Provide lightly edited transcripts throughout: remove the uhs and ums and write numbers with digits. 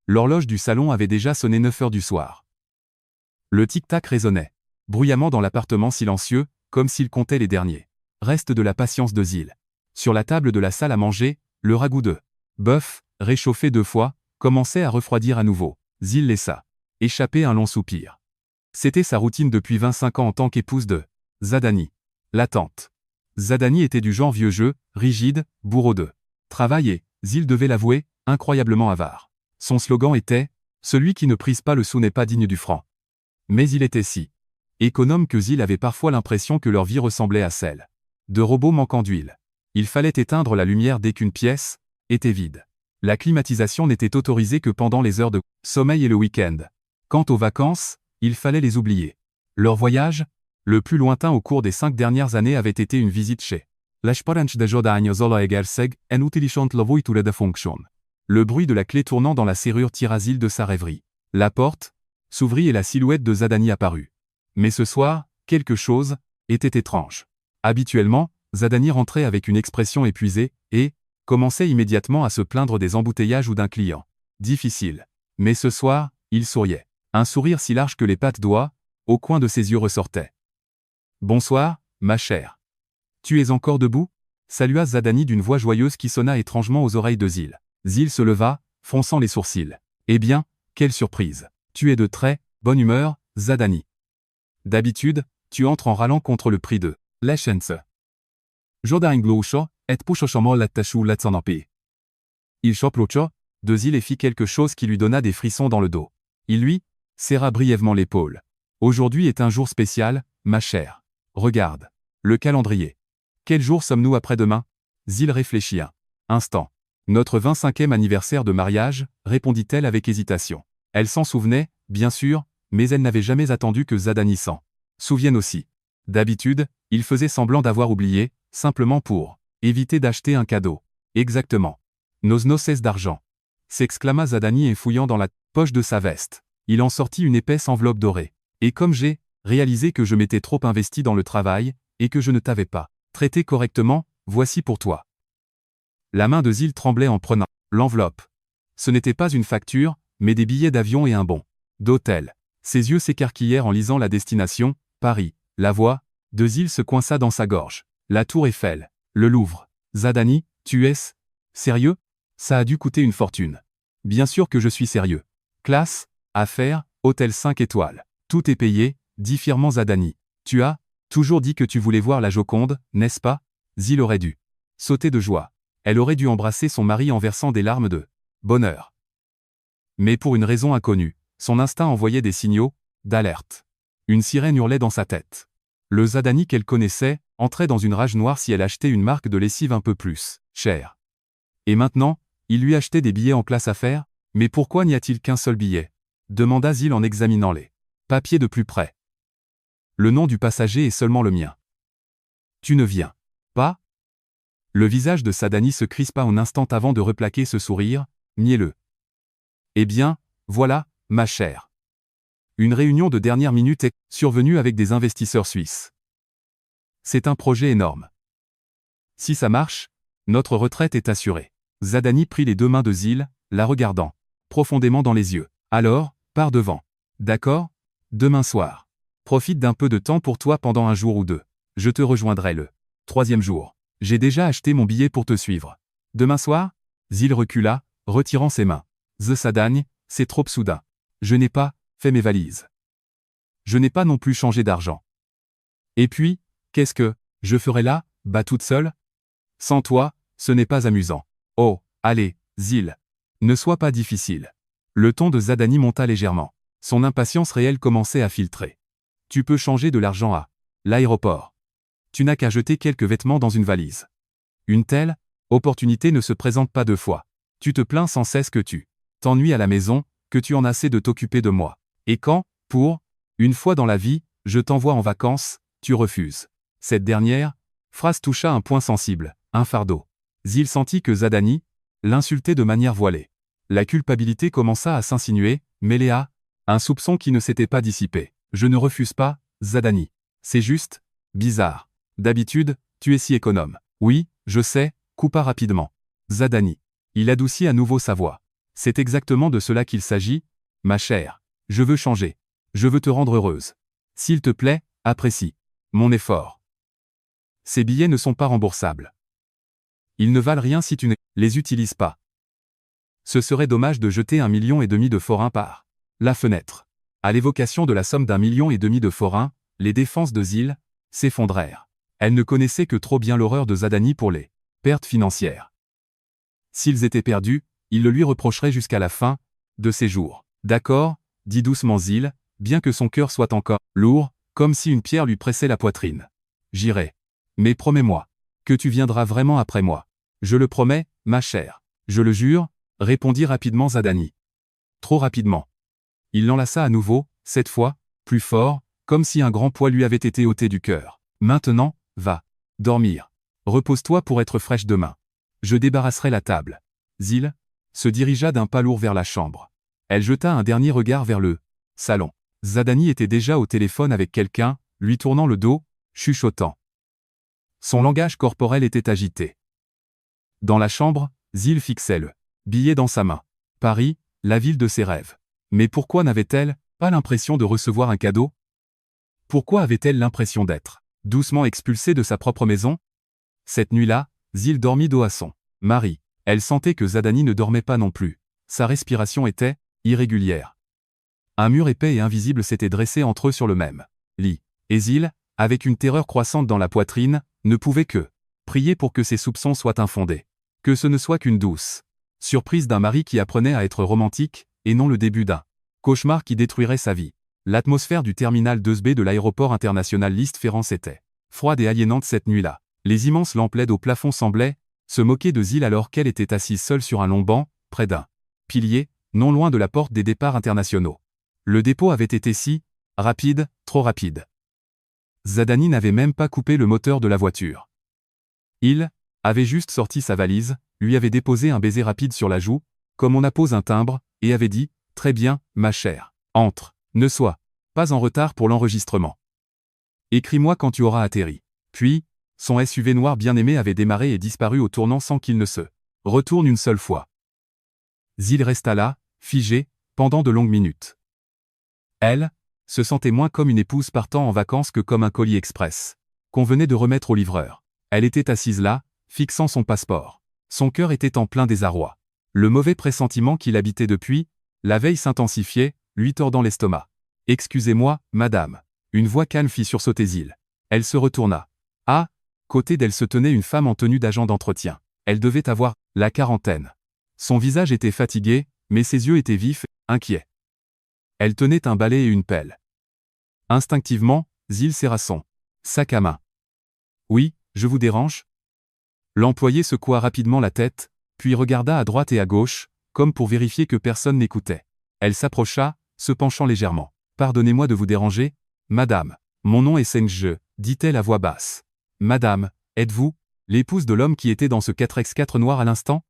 L'horloge du salon avait déjà sonné 9 heures du soir. Le tic-tac résonnait, bruyamment dans l'appartement silencieux, comme s'il comptait les derniers restes de la patience de Zil. Sur la table de la salle à manger, le ragoût de bœuf, réchauffé 2 fois, commençait à refroidir à nouveau. Zil laissa échapper un long soupir. C'était sa routine depuis 25 ans en tant qu'épouse de Zadani. La tante. Zadani était du genre vieux jeu, rigide, bourreau de travail et, Zil devait l'avouer, incroyablement avare. Son slogan était « Celui qui ne prise pas le sou n'est pas digne du franc ». Mais il était si économe que Zil avait parfois l'impression que leur vie ressemblait à celle de robots manquant d'huile. Il fallait éteindre la lumière dès qu'une pièce était vide. La climatisation n'était autorisée que pendant les heures de sommeil et le week-end. Quant aux vacances, il fallait les oublier. Leur voyage, le plus lointain au cours des 5 dernières années, avait été une visite chez l'Esperanç de Jordania Zolaegerseg en utilisant la voiture de fonction. Le bruit de la clé tournant dans la serrure tira Zil de sa rêverie. La porte s'ouvrit et la silhouette de Zadani apparut. Mais ce soir, quelque chose était étrange. Habituellement, Zadani rentrait avec une expression épuisée et commençait immédiatement à se plaindre des embouteillages ou d'un client difficile. Mais ce soir, il souriait. Un sourire si large que les pattes d'oie, au coin de ses yeux ressortaient. « Bonsoir, ma chère. Tu es encore debout ?» salua Zadani d'une voix joyeuse qui sonna étrangement aux oreilles de Zil. Zil se leva, fronçant les sourcils. « Eh bien, quelle surprise. Tu es de très bonne humeur, Zadani. D'habitude, tu entres en râlant contre le prix de l'essence. Jordain Gloucho, et Pouchochamo l'attachu l'atsanampi. Il choplocho, de Zil et fit quelque chose qui lui donna des frissons dans le dos. Il lui serra brièvement l'épaule. Aujourd'hui est un jour spécial, ma chère. Regarde le calendrier. Quel jour sommes-nous après-demain? Zil réfléchit un instant. Notre 25e anniversaire de mariage, répondit-elle avec hésitation. Elle s'en souvenait, bien sûr, mais elle n'avait jamais attendu que Zadani s'en souvienne aussi. D'habitude, il faisait semblant d'avoir oublié, simplement pour éviter d'acheter un cadeau. Exactement. Nos noces d'argent. S'exclama Zadani en fouillant dans la poche de sa veste. Il en sortit une épaisse enveloppe dorée. Et comme j'ai réalisé que je m'étais trop investi dans le travail, et que je ne t'avais pas traité correctement, voici pour toi. La main de Zil tremblait en prenant l'enveloppe. Ce n'était pas une facture, mais des billets d'avion et un bon d'hôtel. Ses yeux s'écarquillèrent en lisant la destination, Paris. La voix de Zil se coinça dans sa gorge. La Tour Eiffel, le Louvre. Zadani, tu es sérieux? Ça a dû coûter une fortune. Bien sûr que je suis sérieux. Classe, affaires, hôtel 5 étoiles. Tout est payé, dit fièrement Zadani. Tu as toujours dit que tu voulais voir la Joconde, n'est-ce pas? Zil aurait dû sauter de joie. Elle aurait dû embrasser son mari en versant des larmes de bonheur. Mais pour une raison inconnue, son instinct envoyait des signaux d'alerte. Une sirène hurlait dans sa tête. Le Zadani qu'elle connaissait entrait dans une rage noire si elle achetait une marque de lessive un peu plus chère. Et maintenant, il lui achetait des billets en classe affaires, mais pourquoi n'y a-t-il qu'un seul billet? Demanda Zil en examinant les papiers de plus près. Le nom du passager est seulement le mien. Tu ne viens pas? Le visage de Zadani se crispa un instant avant de replaquer ce sourire, mielleux. Eh bien, voilà, ma chère. Une réunion de dernière minute est survenue avec des investisseurs suisses. C'est un projet énorme. Si ça marche, notre retraite est assurée. Zadani prit les 2 mains de Zil, la regardant profondément dans les yeux. Alors, pars devant. D'accord? Demain soir. Profite d'un peu de temps pour toi pendant un jour ou 2. Je te rejoindrai le 3e jour. J'ai déjà acheté mon billet pour te suivre. Demain soir? Zil recula, retirant ses mains. Zadani, c'est trop soudain. Je n'ai pas fait mes valises. Je n'ai pas non plus changé d'argent. Et puis, qu'est-ce que je ferai là, toute seule? Sans toi, ce n'est pas amusant. Oh, allez, Zil. Ne sois pas difficile. Le ton de Zadani monta légèrement. Son impatience réelle commençait à filtrer. Tu peux changer de l'argent à l'aéroport. Tu n'as qu'à jeter quelques vêtements dans une valise. Une telle opportunité ne se présente pas 2 fois. Tu te plains sans cesse que tu t'ennuies à la maison, que tu en as assez de t'occuper de moi. Et quand, pour une fois dans la vie, je t'envoie en vacances, tu refuses. Cette dernière phrase toucha un point sensible, un fardeau. Zil sentit que Zadani l'insultait de manière voilée. La culpabilité commença à s'insinuer, mêlée à un soupçon qui ne s'était pas dissipé. Je ne refuse pas, Zadani. C'est juste bizarre. D'habitude, tu es si économe. Oui, je sais, coupa rapidement Zadani. Il adoucit à nouveau sa voix. C'est exactement de cela qu'il s'agit, ma chère. Je veux changer. Je veux te rendre heureuse. S'il te plaît, apprécie mon effort. Ces billets ne sont pas remboursables. Ils ne valent rien si tu ne les utilises pas. Ce serait dommage de jeter 1,5 million de forains par la fenêtre. À l'évocation de la somme d'1,5 million de forains, les défenses de Zil s'effondrèrent. Elle ne connaissait que trop bien l'horreur de Zadani pour les pertes financières. S'ils étaient perdus, il le lui reprocherait jusqu'à la fin de ses jours. D'accord, dit doucement Zil, bien que son cœur soit encore lourd, comme si une pierre lui pressait la poitrine. J'irai. Mais promets-moi que tu viendras vraiment après moi. Je le promets, ma chère. Je le jure, répondit rapidement Zadani. Trop rapidement. Il l'enlaça à nouveau, cette fois, plus fort, comme si un grand poids lui avait été ôté du cœur. Maintenant, va dormir. Repose-toi pour être fraîche demain. Je débarrasserai la table. Zil se dirigea d'un pas lourd vers la chambre. Elle jeta un dernier regard vers le salon. Zadani était déjà au téléphone avec quelqu'un, lui tournant le dos, chuchotant. Son langage corporel était agité. Dans la chambre, Zil fixait le billet dans sa main. Paris, la ville de ses rêves. Mais pourquoi n'avait-elle pas l'impression de recevoir un cadeau? Pourquoi avait-elle l'impression d'être doucement expulsée de sa propre maison? Cette nuit-là, Zil dormit dos à son mari. Elle sentait que Zadani ne dormait pas non plus. Sa respiration était irrégulière. Un mur épais et invisible s'était dressé entre eux sur le même lit. Et Zil, avec une terreur croissante dans la poitrine, ne pouvait que prier pour que ses soupçons soient infondés. Que ce ne soit qu'une douce surprise d'un mari qui apprenait à être romantique, et non le début d'un cauchemar qui détruirait sa vie. L'atmosphère du terminal 2B de l'aéroport international Liszt-Férence était froide et aliénante cette nuit-là. Les immenses lampes LED au plafond semblaient se moquer de Zil alors qu'elle était assise seule sur un long banc, près d'un pilier, non loin de la porte des départs internationaux. Le dépôt avait été si rapide, trop rapide. Zadani n'avait même pas coupé le moteur de la voiture. Il avait juste sorti sa valise, lui avait déposé un baiser rapide sur la joue, comme on appose un timbre, et avait dit « Très bien, ma chère. Entre. Ne sois pas en retard pour l'enregistrement. Écris-moi quand tu auras atterri. » Puis, son SUV noir bien-aimé avait démarré et disparu au tournant sans qu'il ne se retourne une seule fois. Zil resta là, figé, pendant de longues minutes. Elle se sentait moins comme une épouse partant en vacances que comme un colis express qu'on venait de remettre au livreur. Elle était assise là, fixant son passeport. Son cœur était en plein désarroi. Le mauvais pressentiment qui l'habitait depuis la veille s'intensifiait, lui tordant l'estomac. « Excusez-moi, madame. » Une voix calme fit sursauter Zil. Elle se retourna. À côté d'elle se tenait une femme en tenue d'agent d'entretien. Elle devait avoir la quarantaine. Son visage était fatigué, mais ses yeux étaient vifs, inquiets. Elle tenait un balai et une pelle. Instinctivement, Zil serra son sac à main. « Oui, je vous dérange ?» L'employé secoua rapidement la tête, puis regarda à droite et à gauche, comme pour vérifier que personne n'écoutait. Elle s'approcha, se penchant légèrement. « Pardonnez-moi de vous déranger, madame. Mon nom est Senge, dit-elle à voix basse. Madame, êtes-vous l'épouse de l'homme qui était dans ce 4x4 noir à l'instant?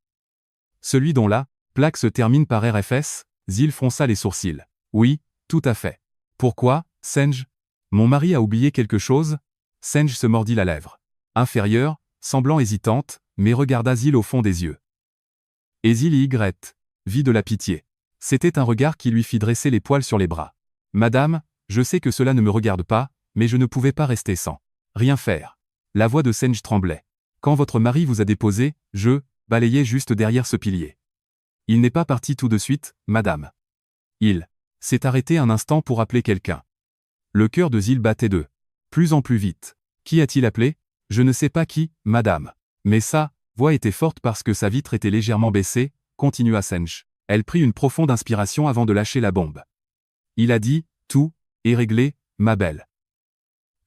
Celui dont la plaque se termine par RFS? Zil fronça les sourcils. Oui, tout à fait. Pourquoi, Senge? Mon mari a oublié quelque chose? Senge se mordit la lèvre inférieure, semblant hésitante, mais regarda Zil au fond des yeux. Et Zil y vit de la pitié. C'était un regard qui lui fit dresser les poils sur les bras. Madame, je sais que cela ne me regarde pas, mais je ne pouvais pas rester sans rien faire. La voix de Senge tremblait. Quand votre mari vous a déposé, je balayais juste derrière ce pilier. Il n'est pas parti tout de suite, madame. Il s'est arrêté un instant pour appeler quelqu'un. Le cœur de Zil battait de plus en plus vite. Qui a-t-il appelé? Je ne sais pas qui, madame. Mais sa voix était forte parce que sa vitre était légèrement baissée, continua Senge. Elle prit une profonde inspiration avant de lâcher la bombe. Il a dit, tout est réglé, ma belle.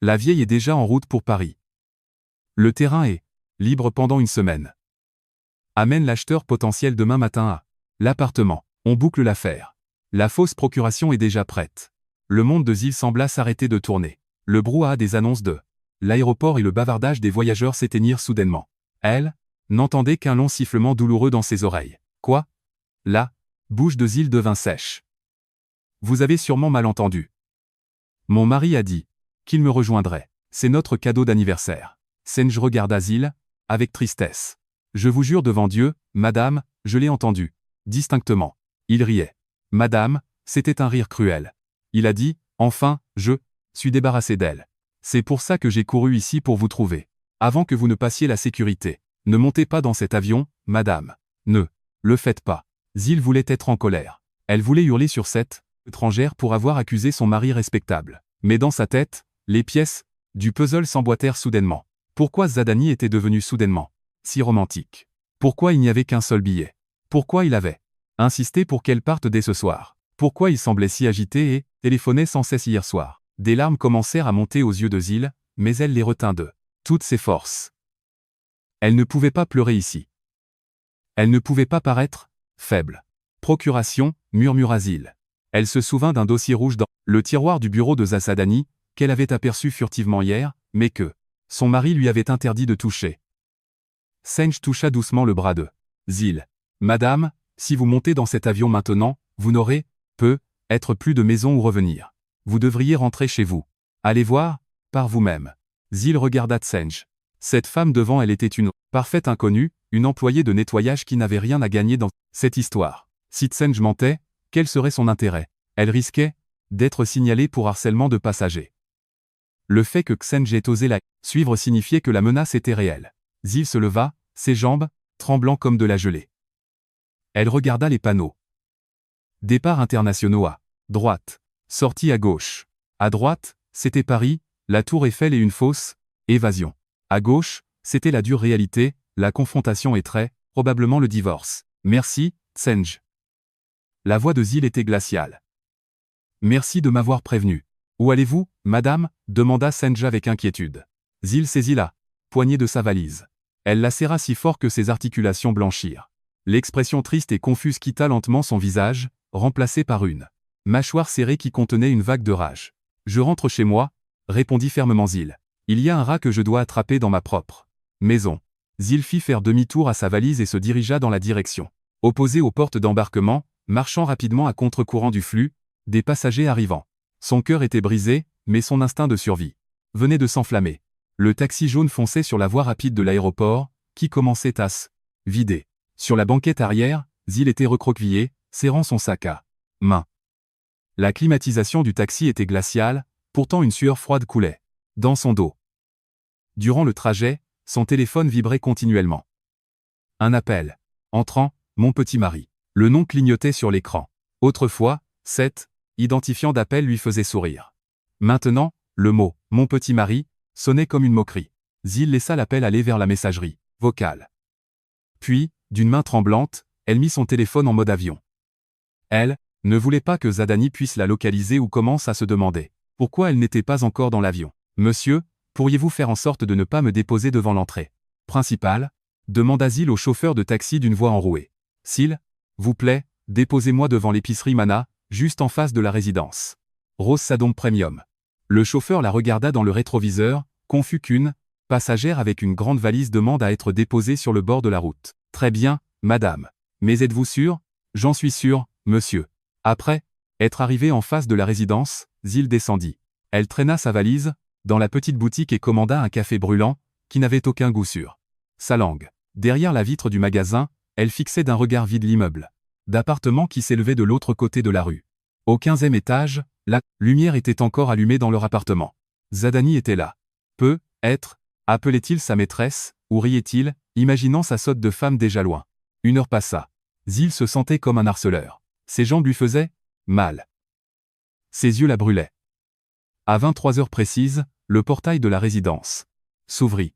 La vieille est déjà en route pour Paris. Le terrain est libre pendant une semaine. Amène l'acheteur potentiel demain matin à l'appartement. On boucle l'affaire. La fausse procuration est déjà prête. Le monde de Zil sembla s'arrêter de tourner. Le brouhaha des annonces de l'aéroport et le bavardage des voyageurs s'éteignirent soudainement. Elle n'entendait qu'un long sifflement douloureux dans ses oreilles. Quoi? La bouche de Zil devint sèche. Vous avez sûrement mal entendu. Mon mari a dit qu'il me rejoindrait. C'est notre cadeau d'anniversaire. Senge regarda Zil, avec tristesse. Je vous jure devant Dieu, madame, je l'ai entendu. Distinctement. Il riait. Madame, c'était un rire cruel. Il a dit, enfin, je suis débarrassé d'elle. C'est pour ça que j'ai couru ici pour vous trouver. Avant que vous ne passiez la sécurité. Ne montez pas dans cet avion, madame. Ne le faites pas. Zil voulait être en colère. Elle voulait hurler sur cette étrangère pour avoir accusé son mari respectable. Mais dans sa tête, les pièces du puzzle s'emboîtèrent soudainement. Pourquoi Zadani était devenu soudainement si romantique? Pourquoi il n'y avait qu'un seul billet? Pourquoi il avait insisté pour qu'elle parte dès ce soir? Pourquoi il semblait si agité et téléphonait sans cesse hier soir? Des larmes commencèrent à monter aux yeux de Zil, mais elle les retint de toutes ses forces. Elle ne pouvait pas pleurer ici. Elle ne pouvait pas paraître faible. Procuration, murmura Zil. Elle se souvint d'un dossier rouge dans le tiroir du bureau de Zadani, qu'elle avait aperçu furtivement hier, mais que son mari lui avait interdit de toucher. Senj toucha doucement le bras de Zil. Madame, si vous montez dans cet avion maintenant, vous n'aurez, peut-être plus de maison où revenir. Vous devriez rentrer chez vous. Allez voir, par vous-même. Zil regarda Senj. Cette femme devant elle était une parfaite inconnue, une employée de nettoyage qui n'avait rien à gagner dans cette histoire. Si Senj mentait, quel serait son intérêt? Elle risquait d'être signalée pour harcèlement de passagers. Le fait que Senj ait osé la suivre signifiait que la menace était réelle. Zil se leva, ses jambes, tremblant comme de la gelée. Elle regarda les panneaux. Départs internationaux à droite. Sortie à gauche. À droite, c'était Paris, la Tour Eiffel et une fausse évasion. À gauche, c'était la dure réalité, la confrontation et très probablement le divorce. Merci, Senj. La voix de Zil était glaciale. Merci de m'avoir prévenu. Où allez-vous, madame? Demanda Senj avec inquiétude. Zil saisit la poignée de sa valise. Elle la serra si fort que ses articulations blanchirent. L'expression triste et confuse quitta lentement son visage, remplacée par une mâchoire serrée qui contenait une vague de rage. Je rentre chez moi, répondit fermement Zil. Il y a un rat que je dois attraper dans ma propre maison. Zil fit faire demi-tour à sa valise et se dirigea dans la direction opposée aux portes d'embarquement, marchant rapidement à contre-courant du flux des passagers arrivant. Son cœur était brisé, mais son instinct de survie venait de s'enflammer. Le taxi jaune fonçait sur la voie rapide de l'aéroport, qui commençait à se vider. Sur la banquette arrière, Zil était recroquevillé, serrant son sac à main. La climatisation du taxi était glaciale, pourtant une sueur froide coulait dans son dos. Durant le trajet, son téléphone vibrait continuellement. Un appel. Entrant, mon petit mari. Le nom clignotait sur l'écran. Autrefois, cet identifiant d'appel lui faisait sourire. Maintenant, le mot « mon petit mari » sonnait comme une moquerie. Zil laissa l'appel aller vers la messagerie vocale. Puis, d'une main tremblante, elle mit son téléphone en mode avion. Elle ne voulait pas que Zadani puisse la localiser ou commence à se demander pourquoi elle n'était pas encore dans l'avion. « Monsieur, pourriez-vous faire en sorte de ne pas me déposer devant l'entrée principale ?» demanda Zil au chauffeur de taxi d'une voix enrouée. « S'il vous plaît, déposez-moi devant l'épicerie Mana, juste en face de la résidence. Rose Sadom Premium. » Le chauffeur la regarda dans le rétroviseur, confus qu'une passagère avec une grande valise demande à être déposée sur le bord de la route. « Très bien, madame. Mais êtes-vous sûr ? » « J'en suis sûr, monsieur. » Après être arrivé en face de la résidence, Zil descendit. Elle traîna sa valise dans la petite boutique et commanda un café brûlant, qui n'avait aucun goût sur sa langue. Derrière la vitre du magasin, elle fixait d'un regard vide l'immeuble d'appartements qui s'élevait de l'autre côté de la rue. Au 15e étage, la lumière était encore allumée dans leur appartement. Zadani était là. Peut-être appelait-il sa maîtresse, ou riait-il, imaginant sa sotte de femme déjà loin. Une heure passa. Zil se sentait comme un harceleur. Ses jambes lui faisaient mal. Ses yeux la brûlaient. À 23 heures précises, le portail de la résidence s'ouvrit.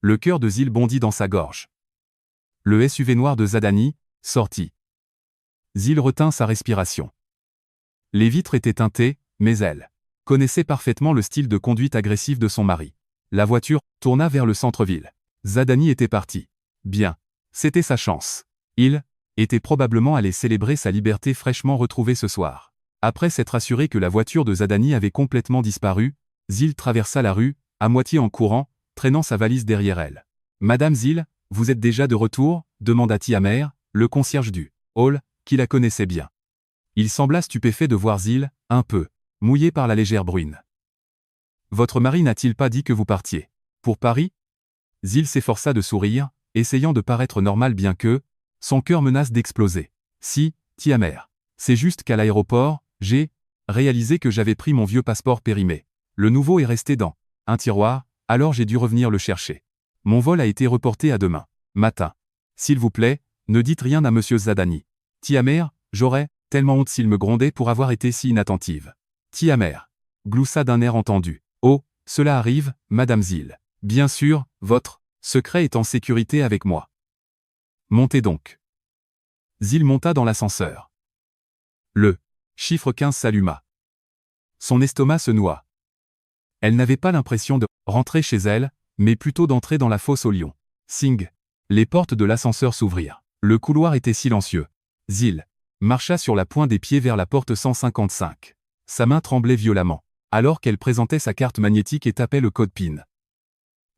Le cœur de Zil bondit dans sa gorge. Le SUV noir de Zadani sortit. Zil retint sa respiration. Les vitres étaient teintées, mais elle connaissait parfaitement le style de conduite agressif de son mari. La voiture tourna vers le centre-ville. Zadani était parti. Bien. C'était sa chance. Il était probablement allé célébrer sa liberté fraîchement retrouvée ce soir. Après s'être assuré que la voiture de Zadani avait complètement disparu, Zil traversa la rue, à moitié en courant, traînant sa valise derrière elle. « Madame Zil, vous êtes déjà de retour ?» demanda-t-il amer, le concierge du hall, qui la connaissait bien. Il sembla stupéfait de voir Zil, un peu mouillé par la légère bruine. « Votre mari n'a-t-il pas dit que vous partiez pour Paris ?» Zil s'efforça de sourire, essayant de paraître normal bien que son cœur menace d'exploser. « Si, Tiamer. C'est juste qu'à l'aéroport, j'ai réalisé que j'avais pris mon vieux passeport périmé. Le nouveau est resté dans un tiroir, alors j'ai dû revenir le chercher. Mon vol a été reporté à demain matin. S'il vous plaît, ne dites rien à monsieur Zadani. Tiamer, j'aurais tellement honte s'il me grondait pour avoir été si inattentive. Tiamer. Gloussa d'un air entendu. Oh, cela arrive, Madame Zil. Bien sûr, votre secret est en sécurité avec moi. Montez donc. Zil monta dans l'ascenseur. Le chiffre 15 s'alluma. Son estomac se noua. Elle n'avait pas l'impression de rentrer chez elle, mais plutôt d'entrer dans la fosse aux lions. Sing. Les portes de l'ascenseur s'ouvrirent. Le couloir était silencieux. Zil marcha sur la pointe des pieds vers la porte 155. Sa main tremblait violemment, alors qu'elle présentait sa carte magnétique et tapait le code PIN.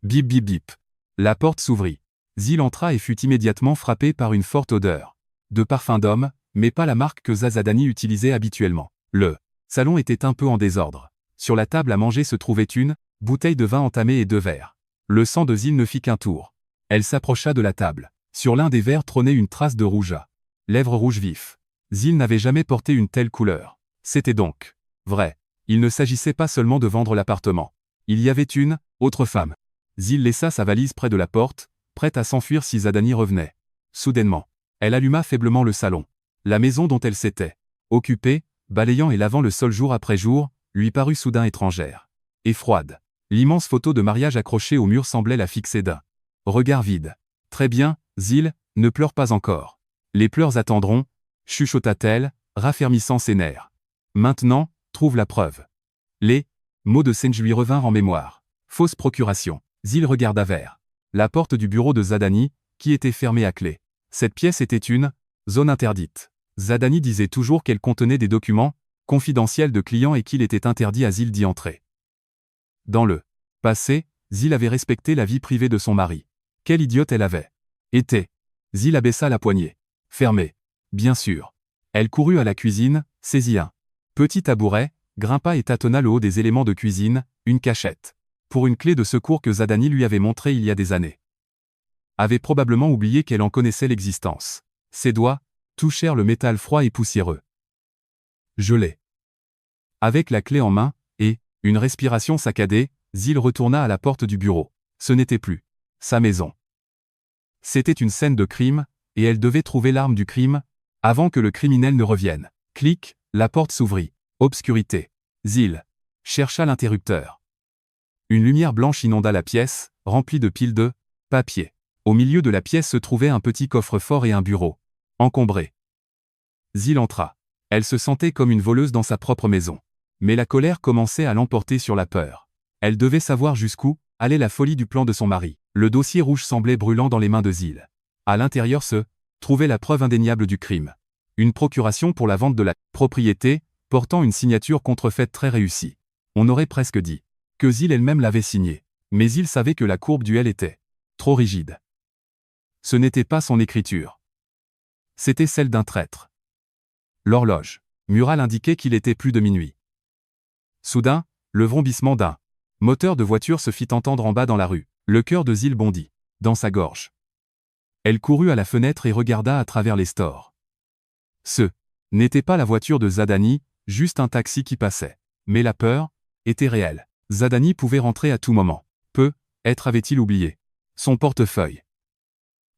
Bip bip bip. La porte s'ouvrit. Zil entra et fut immédiatement frappé par une forte odeur de parfum d'homme, mais pas la marque que Zadani utilisait habituellement. Le salon était un peu en désordre. Sur la table à manger se trouvait une bouteille de vin entamée et 2 verres. Le sang de Zil ne fit qu'un tour. Elle s'approcha de la table. Sur l'un des verres trônait une trace de rouge à lèvres rouge vif. Zil n'avait jamais porté une telle couleur. C'était donc vrai. Il ne s'agissait pas seulement de vendre l'appartement. Il y avait une autre femme. Zil laissa sa valise près de la porte, prête à s'enfuir si Zadani revenait. Soudainement, elle alluma faiblement le salon. La maison dont elle s'était occupée, balayant et lavant le sol jour après jour, lui parut soudain étrangère et froide. L'immense photo de mariage accrochée au mur semblait la fixer d'un regard vide. Très bien, Zil, ne pleure pas encore. Les pleurs attendront, chuchota-t-elle, raffermissant ses nerfs. Maintenant, trouve la preuve. Les mots de Senj lui revinrent en mémoire. Fausse procuration. Zil regarda vers la porte du bureau de Zadani, qui était fermée à clé. Cette pièce était une zone interdite. Zadani disait toujours qu'elle contenait des documents confidentiels de clients et qu'il était interdit à Zil d'y entrer. Dans le passé, Zil avait respecté la vie privée de son mari. Quelle idiote elle avait été. Zil abaissa la poignée. Fermée. Bien sûr. Elle courut à la cuisine, saisit un petit tabouret, grimpa et tâtonna le haut des éléments de cuisine, une cachette. Pour une clé de secours que Zadani lui avait montrée il y a des années. Avait probablement oublié qu'elle en connaissait l'existence. Ses doigts touchèrent le métal froid et poussiéreux. Gelé. Avec la clé en main, et une respiration saccadée, Zil retourna à la porte du bureau. Ce n'était plus sa maison. C'était une scène de crime, et elle devait trouver l'arme du crime, avant que le criminel ne revienne. Clic, la porte s'ouvrit. Obscurité. Zil chercha l'interrupteur. Une lumière blanche inonda la pièce, remplie de piles de papier. Au milieu de la pièce se trouvait un petit coffre-fort et un bureau encombré. Zil entra. Elle se sentait comme une voleuse dans sa propre maison. Mais la colère commençait à l'emporter sur la peur. Elle devait savoir jusqu'où allait la folie du plan de son mari. Le dossier rouge semblait brûlant dans les mains de Zil. À l'intérieur se trouvait la preuve indéniable du crime. Une procuration pour la vente de la propriété, portant une signature contrefaite très réussie. On aurait presque dit que Zil elle-même l'avait signée. Mais Zil savait que la courbe du L était trop rigide. Ce n'était pas son écriture. C'était celle d'un traître. L'horloge murale indiquait qu'il était plus de minuit. Soudain, le vrombissement d'un moteur de voiture se fit entendre en bas dans la rue. Le cœur de Zil bondit dans sa gorge. Elle courut à la fenêtre et regarda à travers les stores. Ce n'était pas la voiture de Zadani, juste un taxi qui passait. Mais la peur était réelle. Zadani pouvait rentrer à tout moment. Peut-être avait-il oublié son portefeuille.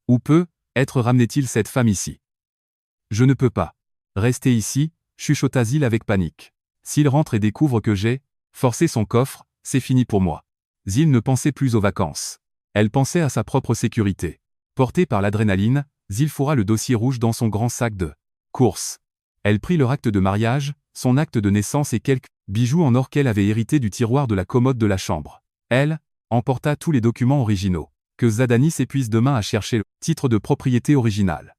Ou peut-être ramenait-il cette femme ici. Je ne peux pas rester ici, chuchota Zil avec panique. S'il rentre et découvre que j'ai forcé son coffre, c'est fini pour moi. Zil ne pensait plus aux vacances. Elle pensait à sa propre sécurité. Portée par l'adrénaline, Zil fourra le dossier rouge dans son grand sac de course. Elle prit leur acte de mariage, son acte de naissance et quelques bijoux en or qu'elle avait hérités du tiroir de la commode de la chambre. Elle emporta tous les documents originaux. Que Zadani s'épuise demain à chercher le titre de propriété original.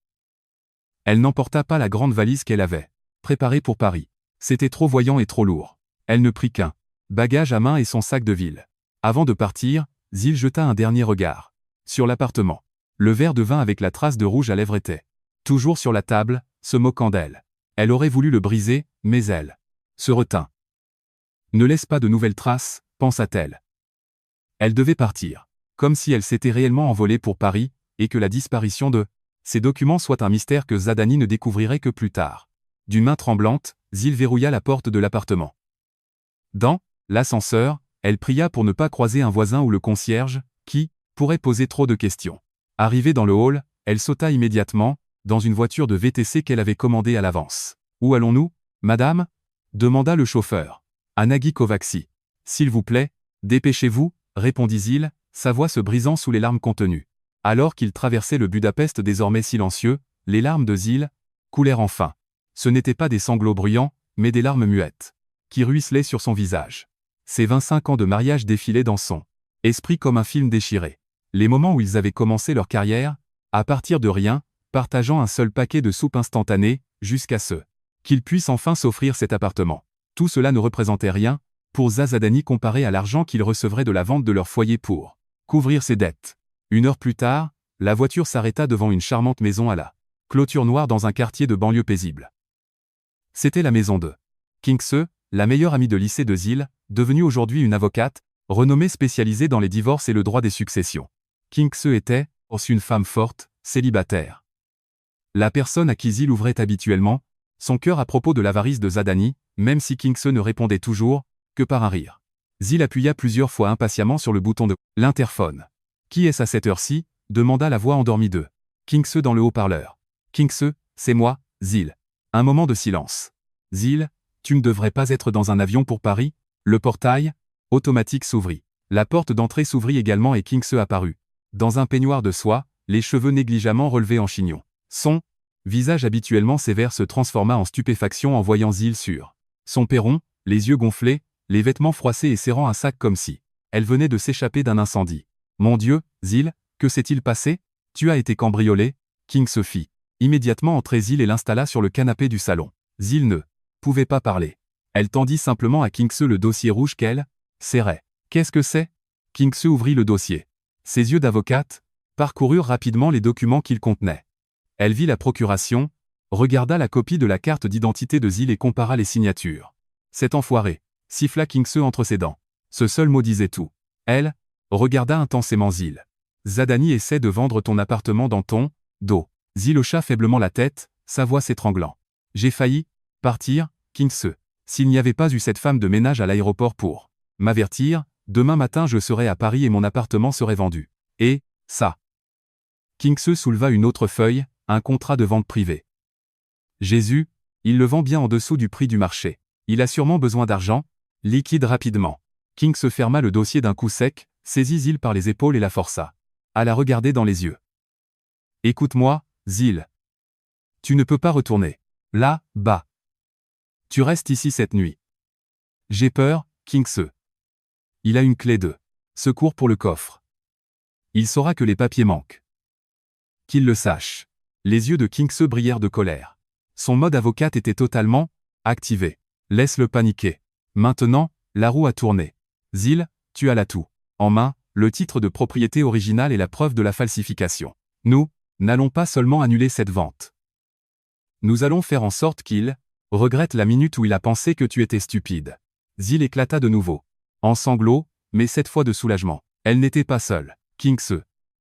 Elle n'emporta pas la grande valise qu'elle avait préparée pour Paris. C'était trop voyant et trop lourd. Elle ne prit qu'un bagage à main et son sac de ville. Avant de partir, Zil jeta un dernier regard sur l'appartement. Le verre de vin avec la trace de rouge à lèvres était toujours sur la table, se moquant d'elle. Elle aurait voulu le briser, mais elle se retint. Ne laisse pas de nouvelles traces, pensa-t-elle. Elle devait partir, comme si elle s'était réellement envolée pour Paris, et que la disparition de ces documents soient un mystère que Zadani ne découvrirait que plus tard. D'une main tremblante, Zil verrouilla la porte de l'appartement. Dans l'ascenseur, elle pria pour ne pas croiser un voisin ou le concierge, qui pourrait poser trop de questions. Arrivée dans le hall, elle sauta immédiatement, dans une voiture de VTC qu'elle avait commandée à l'avance. « Où allons-nous, madame » demanda le chauffeur. « À Nagui Kovacsy. »« S'il vous plaît, dépêchez-vous » répondit Zil, sa voix se brisant sous les larmes contenues. Alors qu'il traversait le Budapest désormais silencieux, les larmes de Zil coulèrent enfin. Ce n'étaient pas des sanglots bruyants, mais des larmes muettes, qui ruisselaient sur son visage. Ses 25 ans de mariage défilaient dans son esprit comme un film déchiré. Les moments où ils avaient commencé leur carrière, à partir de rien, partageant un seul paquet de soupe instantanée, jusqu'à ce qu'ils puissent enfin s'offrir cet appartement. Tout cela ne représentait rien pour Zadani comparé à l'argent qu'ils recevraient de la vente de leur foyer pour couvrir ses dettes. 1 heure plus tard, la voiture s'arrêta devant une charmante maison à la clôture noire dans un quartier de banlieue paisible. C'était la maison de Kinkse, la meilleure amie de lycée de Zil, devenue aujourd'hui une avocate, renommée spécialisée dans les divorces et le droit des successions. Kinkse était aussi une femme forte, célibataire. La personne à qui Zil ouvrait habituellement son cœur à propos de l'avarice de Zadani, même si Kinkse ne répondait toujours que par un rire. Zil appuya plusieurs fois impatiemment sur le bouton de l'interphone. « Qui est-ce à cette heure-ci » demanda la voix endormie de Kinkse dans le haut-parleur. « Kinkse, c'est moi, Zil. » Un moment de silence. « Zil, tu ne devrais pas être dans un avion pour Paris ?» Le portail automatique s'ouvrit. La porte d'entrée s'ouvrit également et Kinkse apparut. Dans un peignoir de soie, les cheveux négligemment relevés en chignon. Son visage habituellement sévère se transforma en stupéfaction en voyant Zil sur son perron, les yeux gonflés, les vêtements froissés et serrant un sac comme si elle venait de s'échapper d'un incendie. « Mon Dieu, Zil, que s'est-il passé ? Tu as été cambriolé ?» Kinkse fit immédiatement entrer Zil et l'installa sur le canapé du salon. Zil ne pouvait pas parler. Elle tendit simplement à Kinkse le dossier rouge qu'elle serrait. « Qu'est-ce que c'est » Kinkse ouvrit le dossier. Ses yeux d'avocate parcoururent rapidement les documents qu'il contenait. Elle vit la procuration, regarda la copie de la carte d'identité de Zil et compara les signatures. « Cet enfoiré » siffla Kinkse entre ses dents. Ce seul mot disait tout. Elle regarda intensément Zil. « Zadani essaie de vendre ton appartement dans ton dos. » Zil hocha faiblement la tête, sa voix s'étranglant. « J'ai failli partir, Kinkse. S'il n'y avait pas eu cette femme de ménage à l'aéroport pour m'avertir, demain matin je serais à Paris et mon appartement serait vendu. Et ça ?» Kinkse souleva une autre feuille, un contrat de vente privée. « Jésus, il le vend bien en dessous du prix du marché. Il a sûrement besoin d'argent, liquide rapidement. » Kinkse ferma le dossier d'un coup sec, saisit Zil par les épaules et la força à la regarder dans les yeux. « Écoute-moi, Zil. Tu ne peux pas retourner là-bas. Tu restes ici cette nuit. J'ai peur, Kinkse. Il a une clé de secours pour le coffre. Il saura que les papiers manquent. Qu'il le sache. » Les yeux de Kinkse brillèrent de colère. Son mode avocate était totalement activé. Laisse-le paniquer. Maintenant, la roue a tourné. Zil, tu as l'atout en main, le titre de propriété original et la preuve de la falsification. Nous n'allons pas seulement annuler cette vente. Nous allons faire en sorte qu'il regrette la minute où il a pensé que tu étais stupide. Zil éclata de nouveau. En sanglots, mais cette fois de soulagement. Elle n'était pas seule. Kinkse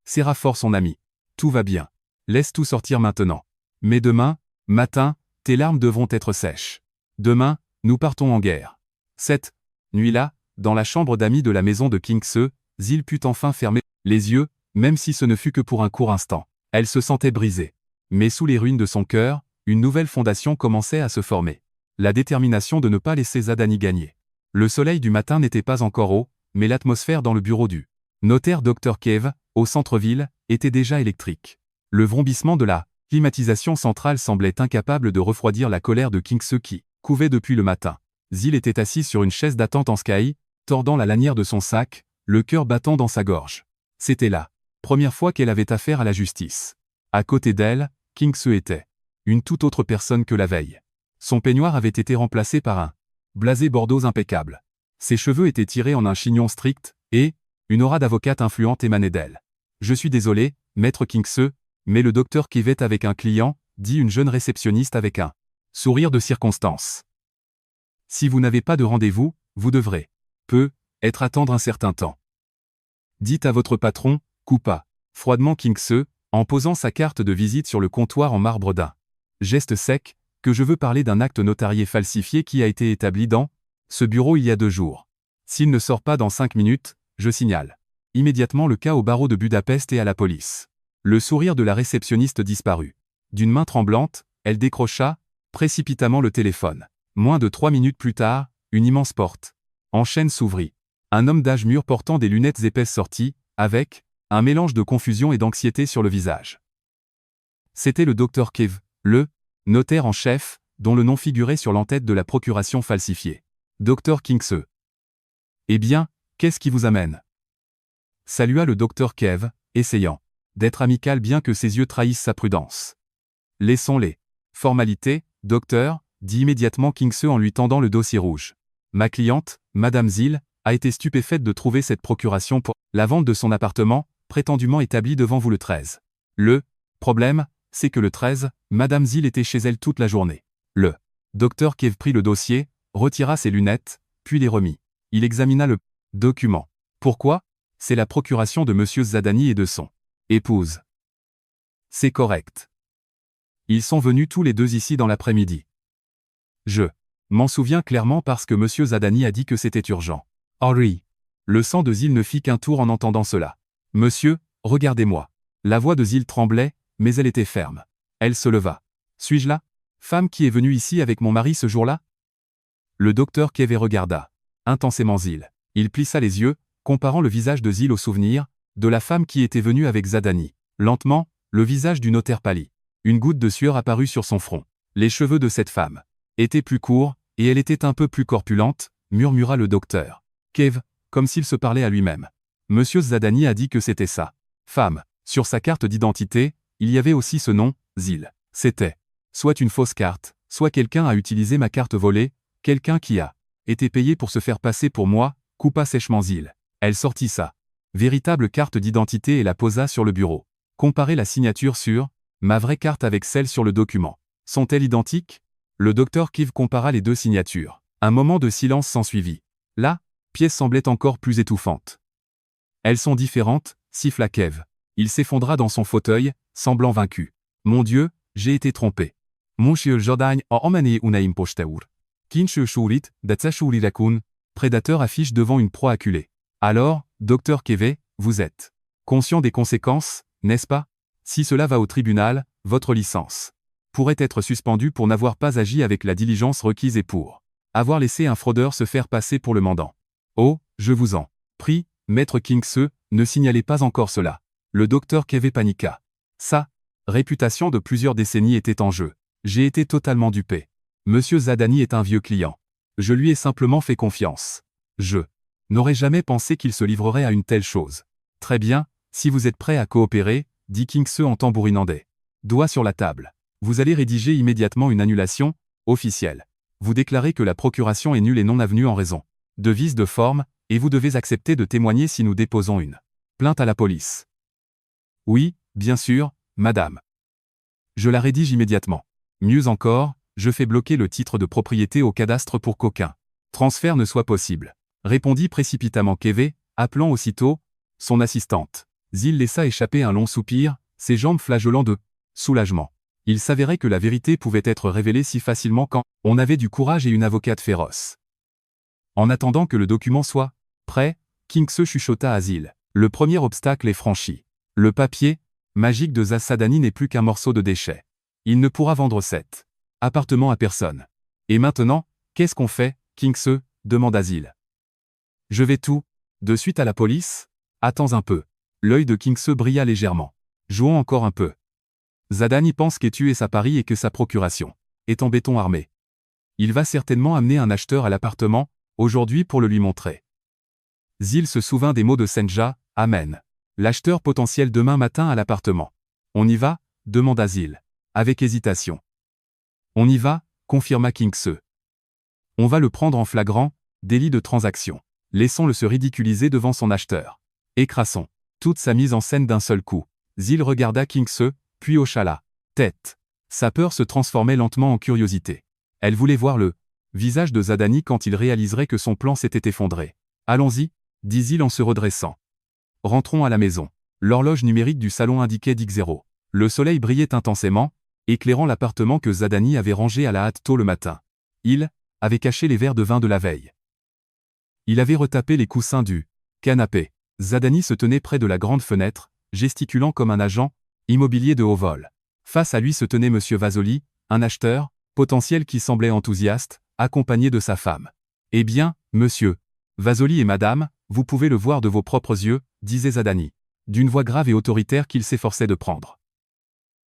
serra fort son ami. Tout va bien. Laisse tout sortir maintenant. Mais demain matin, tes larmes devront être sèches. Demain, nous partons en guerre. Cette nuit-là, dans la chambre d'amis de la maison de Kinkse, Zil put enfin fermer les yeux, même si ce ne fut que pour un court instant. Elle se sentait brisée. Mais sous les ruines de son cœur, une nouvelle fondation commençait à se former. La détermination de ne pas laisser Zadani gagner. Le soleil du matin n'était pas encore haut, mais l'atmosphère dans le bureau du notaire Dr Kev, au centre-ville, était déjà électrique. Le vrombissement de la climatisation centrale semblait incapable de refroidir la colère de Kinkse qui couvait depuis le matin. Zil était assis sur une chaise d'attente en sky, tordant la lanière de son sac, le cœur battant dans sa gorge. C'était la première fois qu'elle avait affaire à la justice. À côté d'elle, Kinkse était une toute autre personne que la veille. Son peignoir avait été remplacé par un blasé bordeaux impeccable. Ses cheveux étaient tirés en un chignon strict, et une aura d'avocate influente émanait d'elle. « Je suis désolé, maître Kinkse, mais le docteur Kev est avec un client, » dit une jeune réceptionniste avec un sourire de circonstance. « Si vous n'avez pas de rendez-vous, vous devrez être attendre un certain temps. Dites à votre patron, coupa froidement Kinkse, en posant sa carte de visite sur le comptoir en marbre d'un geste sec, que je veux parler d'un acte notarié falsifié qui a été établi dans ce bureau il y a 2 jours. S'il ne sort pas dans 5 minutes, je signale immédiatement le cas au barreau de Budapest et à la police. Le sourire de la réceptionniste disparut. D'une main tremblante, elle décrocha précipitamment le téléphone. Moins de 3 minutes plus tard, une immense porte en chêne s'ouvrit. Un homme d'âge mûr portant des lunettes épaisses sortit, avec un mélange de confusion et d'anxiété sur le visage. C'était le docteur Kev, le notaire en chef, dont le nom figurait sur l'entête de la procuration falsifiée. Dr Kingse. Eh bien, qu'est-ce qui vous amène? Salua le docteur Kev, essayant d'être amical bien que ses yeux trahissent sa prudence. Laissons-les formalités, docteur, dit immédiatement Kingse en lui tendant le dossier rouge. Ma cliente, Madame Zill, a été stupéfaite de trouver cette procuration pour la vente de son appartement, prétendument établi devant vous le 13. Le problème, c'est que le 13, Madame Zill était chez elle toute la journée. Le docteur Kev prit le dossier, retira ses lunettes, puis les remit. Il examina le document. Pourquoi? C'est la procuration de Monsieur Zadani et de son épouse. C'est correct. Ils sont venus tous les deux ici dans l'après-midi. Je m'en souviens clairement parce que Monsieur Zadani a dit que c'était urgent. Henri. Le sang de Zill ne fit qu'un tour en entendant cela. Monsieur, regardez-moi. La voix de Zill tremblait, mais elle était ferme. Elle se leva. Suis-je la femme qui est venue ici avec mon mari ce jour-là? Le docteur Kev regarda intensément Zill. Il plissa les yeux, comparant le visage de Zill au souvenir de la femme qui était venue avec Zadani. Lentement, le visage du notaire pâlit. Une goutte de sueur apparut sur son front. Les cheveux de cette femme étaient plus courts, et elle était un peu plus corpulente, murmura le docteur Kev, comme s'il se parlait à lui-même. Monsieur Zadani a dit que c'était sa femme. Sur sa carte d'identité, il y avait aussi ce nom, Zill. C'était soit une fausse carte, soit quelqu'un a utilisé ma carte volée, quelqu'un qui a été payé pour se faire passer pour moi, coupa sèchement Zill. Elle sortit sa véritable carte d'identité et la posa sur le bureau. Comparez la signature sur ma vraie carte avec celle sur le document. Sont-elles identiques? Le docteur Kev compara les deux signatures. Un moment de silence s'ensuivit. La pièce semblait encore plus étouffante. Elles sont différentes, siffla Kev. Il s'effondra dans son fauteuil, semblant vaincu. Mon Dieu, j'ai été trompé. Monsieur Jordan a emmené una imposteur. Kinche shurit, datsa shurirakun. Prédateur affiche devant une proie acculée. Alors, docteur Kev, vous êtes conscient des conséquences, n'est-ce pas? Si cela va au tribunal, votre licence pourrait être suspendue pour n'avoir pas agi avec la diligence requise et pour avoir laissé un fraudeur se faire passer pour le mandant. Oh, je vous en prie, maître Kingse, ne signalez pas encore cela. Le docteur Kev paniqua. Sa réputation de plusieurs décennies était en jeu. J'ai été totalement dupé. Monsieur Zadani est un vieux client. Je lui ai simplement fait confiance. Je n'aurais jamais pensé qu'il se livrerait à une telle chose. Très bien, si vous êtes prêt à coopérer, dit Kingse en tambourinant des doigts sur la table. Vous allez rédiger immédiatement une annulation officielle. Vous déclarez que la procuration est nulle et non avenue en raison de vices de forme, et vous devez accepter de témoigner si nous déposons une plainte à la police. Oui, bien sûr, madame. Je la rédige immédiatement. Mieux encore, je fais bloquer le titre de propriété au cadastre pour qu'aucun transfert ne soit possible, répondit précipitamment Kev, appelant aussitôt son assistante. Zill laissa échapper un long soupir, ses jambes flageolant de soulagement. Il s'avérait que la vérité pouvait être révélée si facilement quand on avait du courage et une avocate féroce. En attendant que le document soit prêt, Kingse chuchota à Zill. Le premier obstacle est franchi. Le papier magique de Zadani n'est plus qu'un morceau de déchet. Il ne pourra vendre cet appartement à personne. Et maintenant, qu'est-ce qu'on fait, Kingse? Demanda Zill. Je vais tout de suite à la police? Attends un peu. L'œil de Kingse brilla légèrement. Jouons encore un peu. Zadani pense qu'Etu est sa pari et que sa procuration est en béton armé. Il va certainement amener un acheteur à l'appartement, aujourd'hui pour le lui montrer. Zill se souvint des mots de Senja, Amen. L'acheteur potentiel demain matin à l'appartement. On y va? Demanda Zill, avec hésitation. On y va, confirma Kingse. On va le prendre en flagrant délit de transaction. Laissons-le se ridiculiser devant son acheteur. Écrasons toute sa mise en scène d'un seul coup. Zill regarda Kingse, puis hocha la tête. Sa peur se transformait lentement en curiosité. Elle voulait voir le visage de Zadani quand il réaliserait que son plan s'était effondré. Allons-y, dit Zill en se redressant. Rentrons à la maison. L'horloge numérique du salon indiquait 10h. Le soleil brillait intensément, éclairant l'appartement que Zadani avait rangé à la hâte tôt le matin. Il avait caché les verres de vin de la veille. Il avait retapé les coussins du canapé. Zadani se tenait près de la grande fenêtre, gesticulant comme un agent immobilier de haut vol. Face à lui se tenait M. Vasoli, un acheteur potentiel qui semblait enthousiaste, accompagné de sa femme. « Eh bien, monsieur Vasoli et madame, vous pouvez le voir de vos propres yeux, disait Zadani, d'une voix grave et autoritaire qu'il s'efforçait de prendre.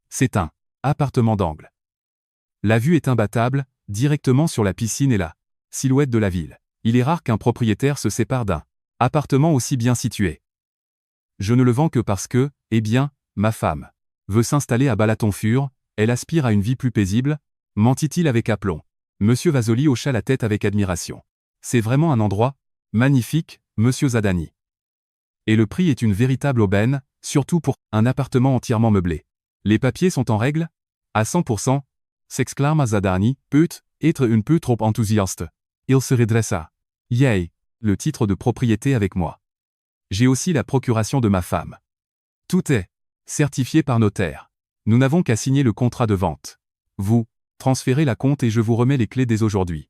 C'est un appartement d'angle. La vue est imbattable, directement sur la piscine et la silhouette de la ville. Il est rare qu'un propriétaire se sépare d'un appartement aussi bien situé. Je ne le vends que parce que, eh bien, ma femme veut s'installer à Balatonfur, elle aspire à une vie plus paisible, mentit-il avec aplomb. Monsieur Vasoli hocha la tête avec admiration. C'est vraiment un endroit magnifique, monsieur Zadani. Et le prix est une véritable aubaine, surtout pour un appartement entièrement meublé. Les papiers sont en règle? À 100%, s'exclama Zadani, peut être un peu trop enthousiaste. Il se redressa. Yay, le titre de propriété avec moi. J'ai aussi la procuration de ma femme. Tout est certifié par notaire. Nous n'avons qu'à signer le contrat de vente. Vous transférez la compte et je vous remets les clés dès aujourd'hui.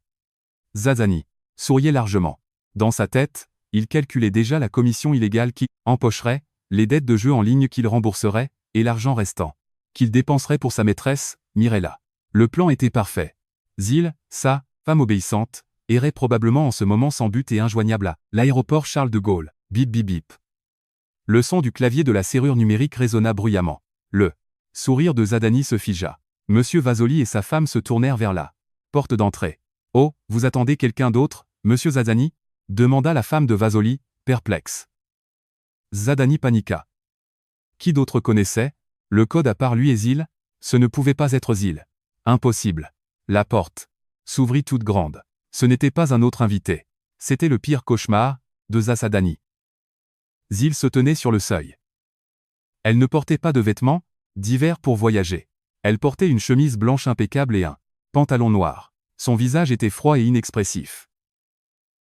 Zadani souriait largement. Dans sa tête, il calculait déjà la commission illégale qui empocherait, les dettes de jeu en ligne qu'il rembourserait, et l'argent restant qu'il dépenserait pour sa maîtresse, Mirella. Le plan était parfait. Zil, sa femme obéissante, errait probablement en ce moment sans but et injoignable à l'aéroport Charles de Gaulle. Bip bip bip. Le son du clavier de la serrure numérique résonna bruyamment. Le sourire de Zadani se figea. Monsieur Vasoli et sa femme se tournèrent vers la porte d'entrée. « Oh, vous attendez quelqu'un d'autre, monsieur Zadani ?» demanda la femme de Vasoli, perplexe. Zadani paniqua. Qui d'autre connaissait le code à part lui et Zil? Ce ne pouvait pas être Zil. Impossible. La porte s'ouvrit toute grande. Ce n'était pas un autre invité. C'était le pire cauchemar de Zadani. Zil se tenait sur le seuil. Elle ne portait pas de vêtements d'hiver pour voyager. Elle portait une chemise blanche impeccable et un pantalon noir. Son visage était froid et inexpressif.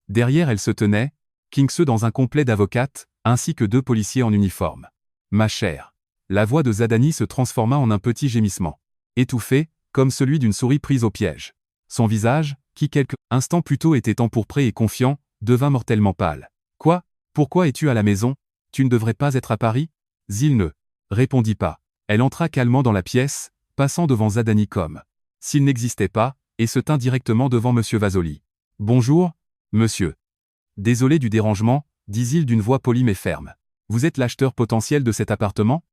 Derrière elle se tenait, Kingse dans un complet d'avocate, ainsi que 2 policiers en uniforme. « Ma chère !» La voix de Zadani se transforma en un petit gémissement. Étouffé, comme celui d'une souris prise au piège. Son visage, qui quelques instants plus tôt était empourpré et confiant, devint mortellement pâle. « Quoi? Pourquoi es-tu à la maison? Tu ne devrais pas être à Paris ?» Zil ne répondit pas. Elle entra calmement dans la pièce, passant devant Zadani comme s'il n'existait pas, et se tint directement devant M. Vasoli. « Bonjour, monsieur. Désolé du dérangement, dit-il d'une voix polie mais ferme. Vous êtes l'acheteur potentiel de cet appartement? »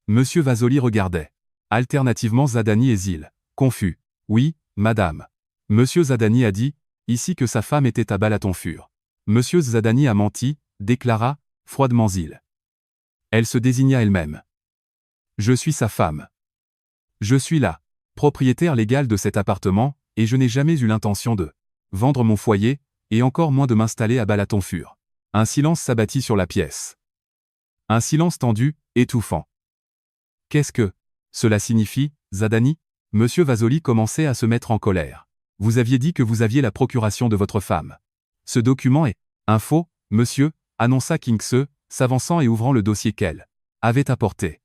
M. Vasoli regardait alternativement Zadani et Zil, confus. « Oui, madame. » M. Zadani a dit, ici que sa femme était à Balatonfur. M. Zadani a menti, déclara, froidement Zil. Elle se désigna elle-même. « Je suis sa femme. Je suis la propriétaire légale de cet appartement, et je n'ai jamais eu l'intention de vendre mon foyer, et encore moins de m'installer à Balatonfur. » Un silence s'abattit sur la pièce. Un silence tendu, étouffant. « Qu'est-ce que cela signifie, Zadani ?» M. Vasoli commençait à se mettre en colère. « Vous aviez dit que vous aviez la procuration de votre femme. Ce document est un faux, monsieur, annonça Kingse, s'avançant et ouvrant le dossier qu'elle avait apporté.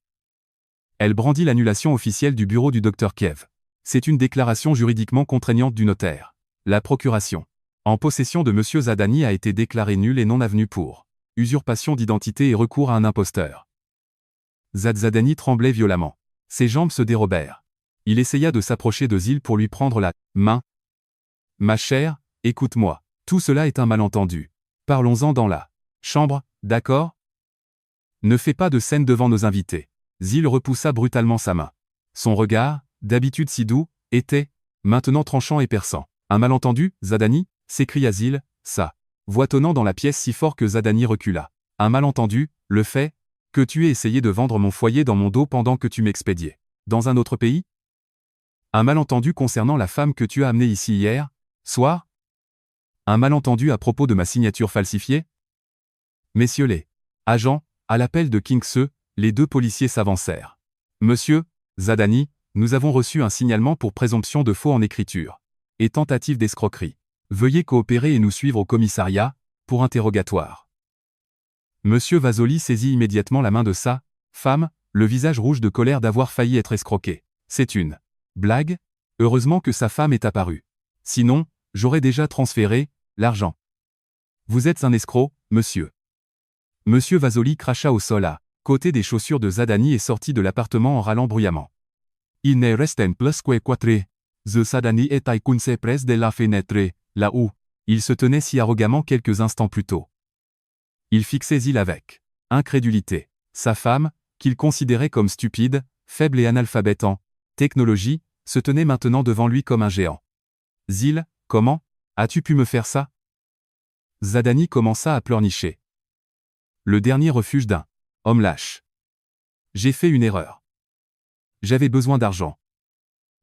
Elle brandit l'annulation officielle du bureau du Dr Kev. C'est une déclaration juridiquement contraignante du notaire. La procuration en possession de M. Zadani a été déclarée nulle et non avenue pour usurpation d'identité et recours à un imposteur. Zadani tremblait violemment. Ses jambes se dérobèrent. Il essaya de s'approcher de Zil pour lui prendre la main. « Ma chère, écoute-moi. Tout cela est un malentendu. Parlons-en dans la chambre, d'accord? Ne fais pas de scène devant nos invités. » Zil repoussa brutalement sa main. Son regard, d'habitude si doux, était maintenant tranchant et perçant. « Un malentendu, Zadani ?» s'écria Zil, sa voix tonnant dans la pièce si fort que Zadani recula. « Un malentendu, le fait que tu aies essayé de vendre mon foyer dans mon dos pendant que tu m'expédiais dans un autre pays? Un malentendu concernant la femme que tu as amenée ici hier soir? Un malentendu à propos de ma signature falsifiée? » Messieurs les agents, à l'appel de Kingse, les 2 policiers s'avancèrent. « Monsieur Zadani, nous avons reçu un signalement pour présomption de faux en écriture et tentative d'escroquerie. Veuillez coopérer et nous suivre au commissariat pour interrogatoire. » Monsieur Vasoli saisit immédiatement la main de sa femme, le visage rouge de colère d'avoir failli être escroqué. C'est une blague? Heureusement que sa femme est apparue. Sinon, j'aurais déjà transféré l'argent. Vous êtes un escroc, monsieur. Monsieur Vasoli cracha au sol à côté des chaussures de Zadani et sortit de l'appartement en râlant bruyamment. Il ne reste plus que quatre. The Zadani est se presse de la fenêtre, là où il se tenait si arrogamment quelques instants plus tôt. Il fixait Zil avec incrédulité. Sa femme, qu'il considérait comme stupide, faible et analphabète en technologie, se tenait maintenant devant lui comme un géant. Zil, comment as-tu pu me faire ça? Zadani commença à pleurnicher. Le dernier refuge d'un homme lâche. J'ai fait une erreur. J'avais besoin d'argent.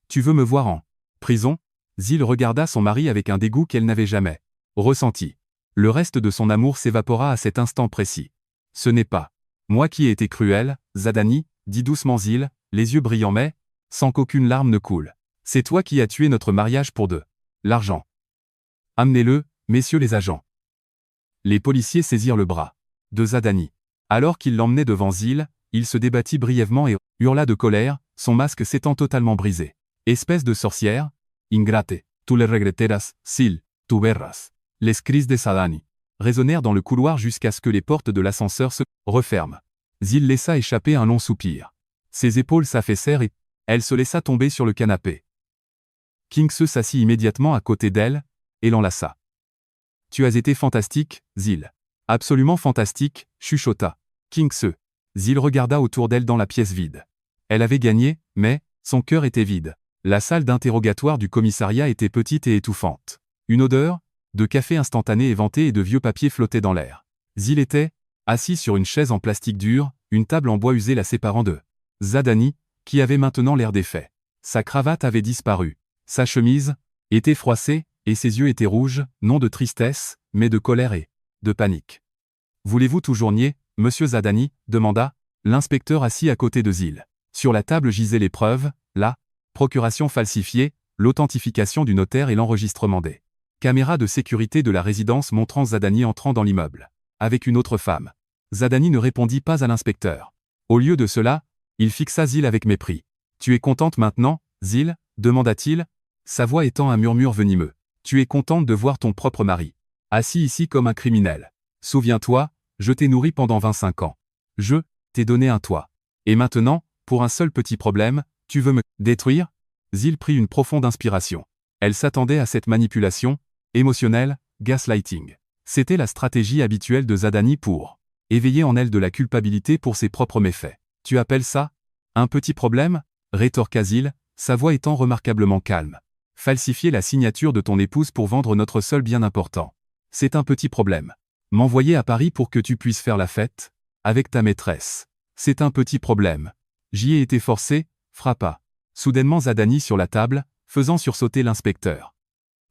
Tu veux me voir en prison? Zil regarda son mari avec un dégoût qu'elle n'avait jamais ressenti. Le reste de son amour s'évapora à cet instant précis. Ce n'est pas moi qui ai été cruel, Zadani, dit doucement Zil, les yeux brillants mais sans qu'aucune larme ne coule. C'est toi qui as tué notre mariage pour de l'argent. Amenez-le, messieurs les agents. Les policiers saisirent le bras de Zadani. Alors qu'il l'emmenait devant Zil, il se débattit brièvement et hurla de colère, son masque s'étant totalement brisé. Espèce de sorcière, ingrate, tu le regretteras, Zil, tu verras. Les cris de Zadani résonnèrent dans le couloir jusqu'à ce que les portes de l'ascenseur se referment. Zil laissa échapper un long soupir. Ses épaules s'affaissèrent et elle se laissa tomber sur le canapé. Kingse s'assit immédiatement à côté d'elle et l'enlaça. Tu as été fantastique, Zil. Absolument fantastique, chuchota Kingse. Zil regarda autour d'elle dans la pièce vide. Elle avait gagné, mais son cœur était vide. La salle d'interrogatoire du commissariat était petite et étouffante. Une odeur de café instantané éventé et de vieux papier flottait dans l'air. Zil était assis sur une chaise en plastique dur, une table en bois usé la séparant de Zadani, qui avait maintenant l'air défait. Sa cravate avait disparu. Sa chemise était froissée, et ses yeux étaient rouges, non de tristesse, mais de colère et de panique. Voulez-vous toujours nier, monsieur Zadani? Demanda l'inspecteur assis à côté de Zil. Sur la table gisaient les preuves, la procuration falsifiée, l'authentification du notaire et l'enregistrement des caméras de sécurité de la résidence montrant Zadani entrant dans l'immeuble avec une autre femme. Zadani ne répondit pas à l'inspecteur. Au lieu de cela, il fixa Zil avec mépris. Tu es contente maintenant, Zil? Demanda-t-il, sa voix étant un murmure venimeux. Tu es contente de voir ton propre mari assis ici comme un criminel. Souviens-toi, je t'ai nourri pendant 25 ans. Je t'ai donné un toit. Et maintenant, pour un seul petit problème, tu veux me détruire? Zil prit une profonde inspiration. Elle s'attendait à cette manipulation émotionnelle, gaslighting. C'était la stratégie habituelle de Zadani pour éveiller en elle de la culpabilité pour ses propres méfaits. Tu appelles ça un petit problème? Rétorqua Zil, sa voix étant remarquablement calme. Falsifier la signature de ton épouse pour vendre notre seul bien important. C'est un petit problème. M'envoyer à Paris pour que tu puisses faire la fête avec ta maîtresse. C'est un petit problème. J'y ai été forcé, frappa soudainement Zadani sur la table, faisant sursauter l'inspecteur.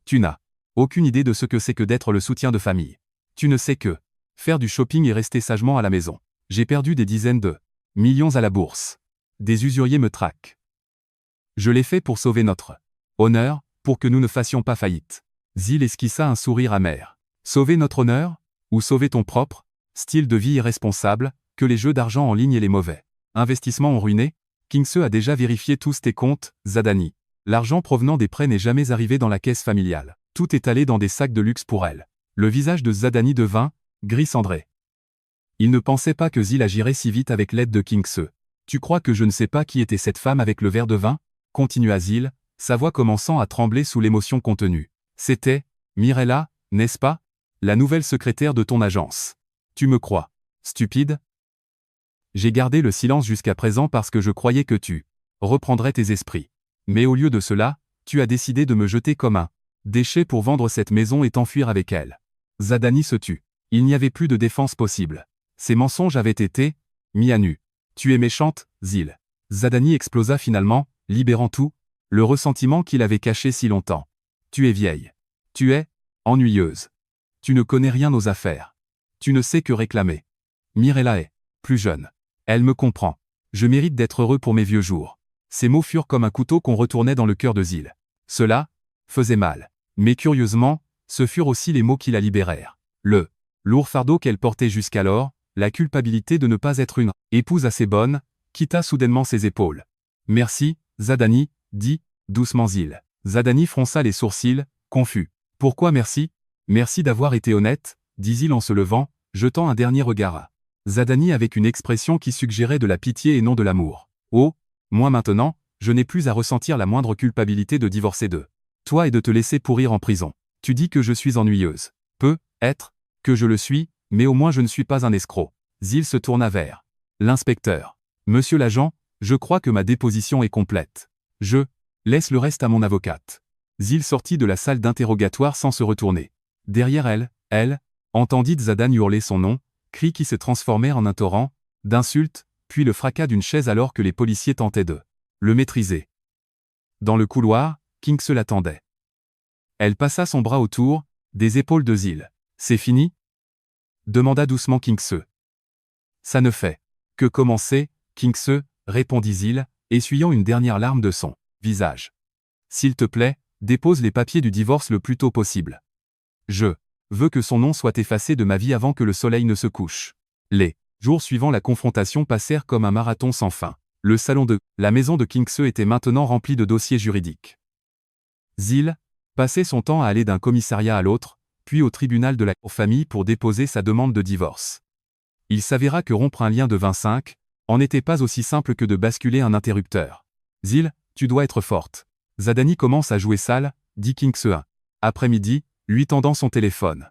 Tu n'as aucune idée de ce que c'est que d'être le soutien de famille. Tu ne sais que faire du shopping et rester sagement à la maison. J'ai perdu des dizaines de millions à la bourse. Des usuriers me traquent. Je l'ai fait pour sauver notre honneur, pour que nous ne fassions pas faillite. Zil esquissa un sourire amer. Sauver notre honneur? Ou sauver ton propre style de vie irresponsable, que les jeux d'argent en ligne et les mauvais investissements ont ruiné? Kingse a déjà vérifié tous tes comptes, Zadani. L'argent provenant des prêts n'est jamais arrivé dans la caisse familiale. Tout est allé dans des sacs de luxe pour elle. Le visage de Zadani devint gris cendré. Il ne pensait pas que Zil agirait si vite avec l'aide de Kingse. Tu crois que je ne sais pas qui était cette femme avec le verre de vin? Continua Zil, sa voix commençant à trembler sous l'émotion contenue. C'était Mirella, n'est-ce pas? La nouvelle secrétaire de ton agence. Tu me crois stupide? J'ai gardé le silence jusqu'à présent parce que je croyais que tu reprendrais tes esprits. Mais au lieu de cela, tu as décidé de me jeter comme un déchet pour vendre cette maison et t'enfuir avec elle. Zadani se tut. Il n'y avait plus de défense possible. Ces mensonges avaient été mis à nu. Tu es méchante, Zil. Zadani explosa finalement, libérant tout le ressentiment qu'il avait caché si longtemps. Tu es vieille. Tu es ennuyeuse. Tu ne connais rien aux affaires. Tu ne sais que réclamer. Mirella est plus jeune. Elle me comprend. Je mérite d'être heureux pour mes vieux jours. Ces mots furent comme un couteau qu'on retournait dans le cœur de Zil. Cela faisait mal. Mais curieusement, ce furent aussi les mots qui la libérèrent. Le lourd fardeau qu'elle portait jusqu'alors la culpabilité de ne pas être une épouse assez bonne, quitta soudainement ses épaules. Merci, Zadani, dit doucement Zil. Zadani fronça les sourcils, confus. Pourquoi merci? Merci d'avoir été honnête, dit Zil en se levant, jetant un dernier regard à Zadani avec une expression qui suggérait de la pitié et non de l'amour. Oh, moi maintenant, je n'ai plus à ressentir la moindre culpabilité de divorcer de toi et de te laisser pourrir en prison. Tu dis que je suis ennuyeuse. Peut-être que je le suis, mais au moins je ne suis pas un escroc. Zil se tourna vers l'inspecteur. Monsieur l'agent, je crois que ma déposition est complète. Je laisse le reste à mon avocate. Zil sortit de la salle d'interrogatoire sans se retourner. Derrière elle entendit Zadani hurler son nom, cri qui se transformait en un torrent d'insultes, puis le fracas d'une chaise alors que les policiers tentaient de le maîtriser. Dans le couloir, Kingse l'attendait. Elle passa son bras autour des épaules de Zil. C'est fini? Demanda doucement Kingse. Ça ne fait que commencer, Kingse, répondit Zil, essuyant une dernière larme de son visage. S'il te plaît, dépose les papiers du divorce le plus tôt possible. Je veux que son nom soit effacé de ma vie avant que le soleil ne se couche. Les jours suivant la confrontation passèrent comme un marathon sans fin. Le salon de la maison de Kingse était maintenant rempli de dossiers juridiques. Zil passait son temps à aller d'un commissariat à l'autre, puis au tribunal de la famille pour déposer sa demande de divorce. Il s'avéra que rompre un lien de 25 en n'était pas aussi simple que de basculer un interrupteur. Zil, tu dois être forte. Zadani commence à jouer sale, dit Kingse un après-midi, lui tendant son téléphone.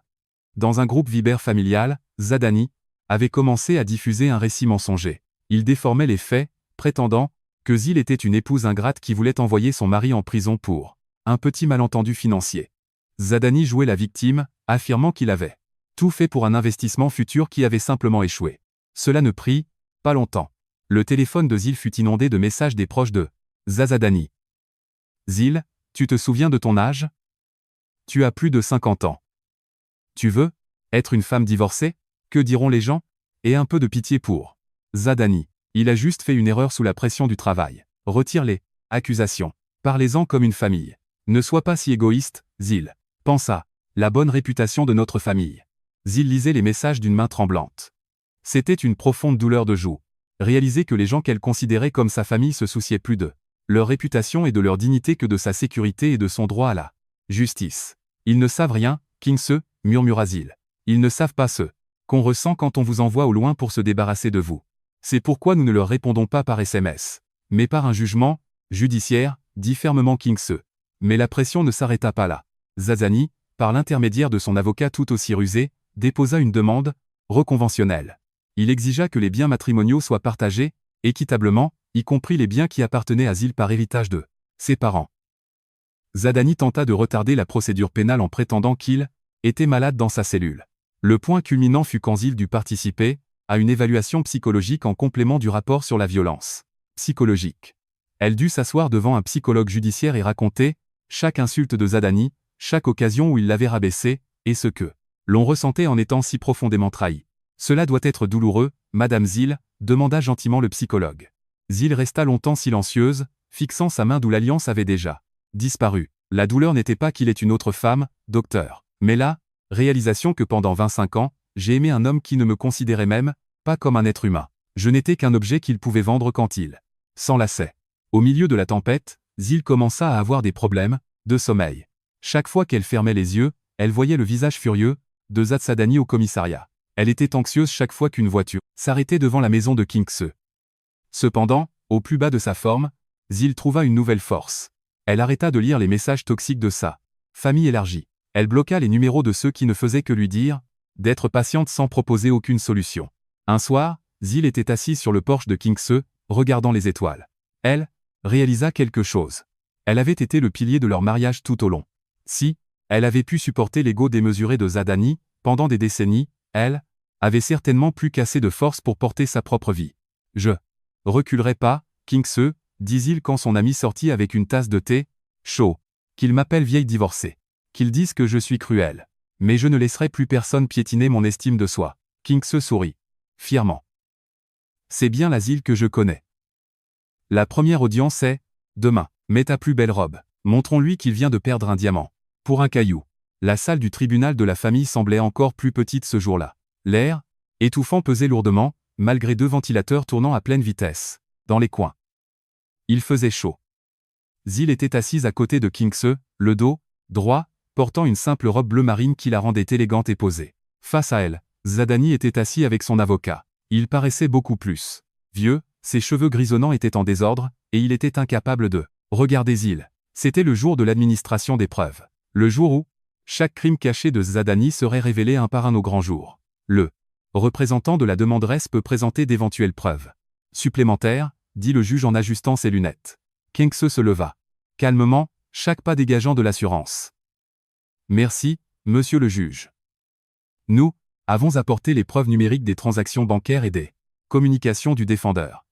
Dans un groupe Viber familial, Zadani avait commencé à diffuser un récit mensonger. Il déformait les faits, prétendant que Zil était une épouse ingrate qui voulait envoyer son mari en prison pour un petit malentendu financier. Zadani jouait la victime, affirmant qu'il avait tout fait pour un investissement futur qui avait simplement échoué. Cela ne prit pas longtemps. Le téléphone de Zil fut inondé de messages des proches de Zadani. Zil, tu te souviens de ton âge? Tu as plus de 50 ans. Tu veux être une femme divorcée? Que diront les gens? Et un peu de pitié pour Zadani. Il a juste fait une erreur sous la pression du travail. Retire les accusations. Parlez-en comme une famille. Ne sois pas si égoïste, Zil. Pense à la bonne réputation de notre famille. Zil lisait les messages d'une main tremblante. C'était une profonde douleur de joue. Réaliser que les gens qu'elle considérait comme sa famille se souciaient plus de leur réputation et de leur dignité que de sa sécurité et de son droit à la justice. Ils ne savent rien, Kingse, murmura Zil. Ils ne savent pas ce qu'on ressent quand on vous envoie au loin pour se débarrasser de vous. C'est pourquoi nous ne leur répondons pas par SMS, mais par un jugement judiciaire, dit fermement Kingse. Mais la pression ne s'arrêta pas là. Zadani, par l'intermédiaire de son avocat tout aussi rusé, déposa une demande reconventionnelle. Il exigea que les biens matrimoniaux soient partagés, équitablement, y compris les biens qui appartenaient à Zil par héritage de ses parents. Zadani tenta de retarder la procédure pénale en prétendant qu'il était malade dans sa cellule. Le point culminant fut quand Zil dut participer à une évaluation psychologique en complément du rapport sur la violence psychologique. Elle dut s'asseoir devant un psychologue judiciaire et raconter chaque insulte de Zadani, chaque occasion où il l'avait rabaissé, et ce que l'on ressentait en étant si profondément trahi. Cela doit être douloureux, Madame Zil, demanda gentiment le psychologue. Zil resta longtemps silencieuse, fixant sa main d'où l'alliance avait déjà disparu. La douleur n'était pas qu'il ait une autre femme, docteur. Mais la réalisation que pendant 25 ans, j'ai aimé un homme qui ne me considérait même pas comme un être humain. Je n'étais qu'un objet qu'il pouvait vendre quand il s'enlaçait. Au milieu de la tempête, Zil commença à avoir des problèmes de sommeil. Chaque fois qu'elle fermait les yeux, elle voyait le visage furieux de Zadani au commissariat. Elle était anxieuse chaque fois qu'une voiture s'arrêtait devant la maison de Kingse. Cependant, au plus bas de sa forme, Zil trouva une nouvelle force. Elle arrêta de lire les messages toxiques de sa famille élargie. Elle bloqua les numéros de ceux qui ne faisaient que lui dire d'être patiente sans proposer aucune solution. Un soir, Zil était assise sur le porche de Kingse, regardant les étoiles. Elle réalisa quelque chose. Elle avait été le pilier de leur mariage tout au long. Si elle avait pu supporter l'ego démesuré de Zadani pendant des décennies, elle avait certainement plus qu'assez de force pour porter sa propre vie. Je reculerai pas, Kingse, dit Zil quand son ami sortit avec une tasse de thé chaud. Qu'il m'appelle vieille divorcée. Qu'ils disent que je suis cruel. Mais je ne laisserai plus personne piétiner mon estime de soi. Kingse sourit fièrement. C'est bien la Zil que je connais. La première audience est demain. Mets ta plus belle robe. Montrons-lui qu'il vient de perdre un diamant. Pour un caillou. La salle du tribunal de la famille semblait encore plus petite ce jour-là. L'air étouffant pesait lourdement, malgré 2 ventilateurs tournant à pleine vitesse. Dans les coins. Il faisait chaud. Zil était assise à côté de Kingse, le dos droit, portant une simple robe bleu marine qui la rendait élégante et posée. Face à elle, Zadani était assis avec son avocat. Il paraissait beaucoup plus vieux, ses cheveux grisonnants étaient en désordre, et il était incapable de regarder Zil. C'était le jour de l'administration des preuves. Le jour où chaque crime caché de Zadani serait révélé un par un au grand jour. Le représentant de la demanderesse peut présenter d'éventuelles preuves supplémentaires, dit le juge en ajustant ses lunettes. Kingse se leva. Calmement, chaque pas dégageant de l'assurance. Merci, monsieur le juge. Nous avons apporté les preuves numériques des transactions bancaires et des communications du défendeur.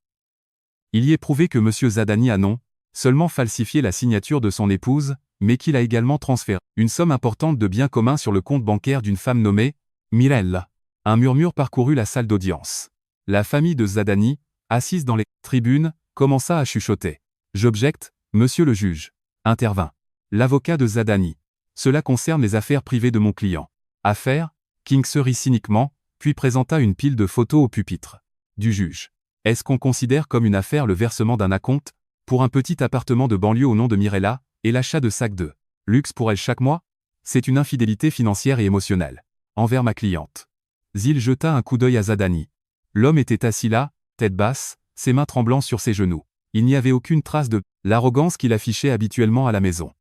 Il y est prouvé que monsieur Zadani a non seulement falsifié la signature de son épouse, mais qu'il a également transféré une somme importante de biens communs sur le compte bancaire d'une femme nommée Mirella. Un murmure parcourut la salle d'audience. La famille de Zadani, assise dans les tribunes, commença à chuchoter. J'objecte, monsieur le juge. Intervint l'avocat de Zadani. Cela concerne les affaires privées de mon client. Affaires? Kingse rit cyniquement, puis présenta une pile de photos au pupitre du juge. Est-ce qu'on considère comme une affaire le versement d'un acompte pour un petit appartement de banlieue au nom de Mirella et l'achat de sacs de luxe pour elle chaque mois? C'est une infidélité financière et émotionnelle envers ma cliente. Zil jeta un coup d'œil à Zadani. L'homme était assis là, tête basse, ses mains tremblant sur ses genoux. Il n'y avait aucune trace de l'arrogance qu'il affichait habituellement à la maison.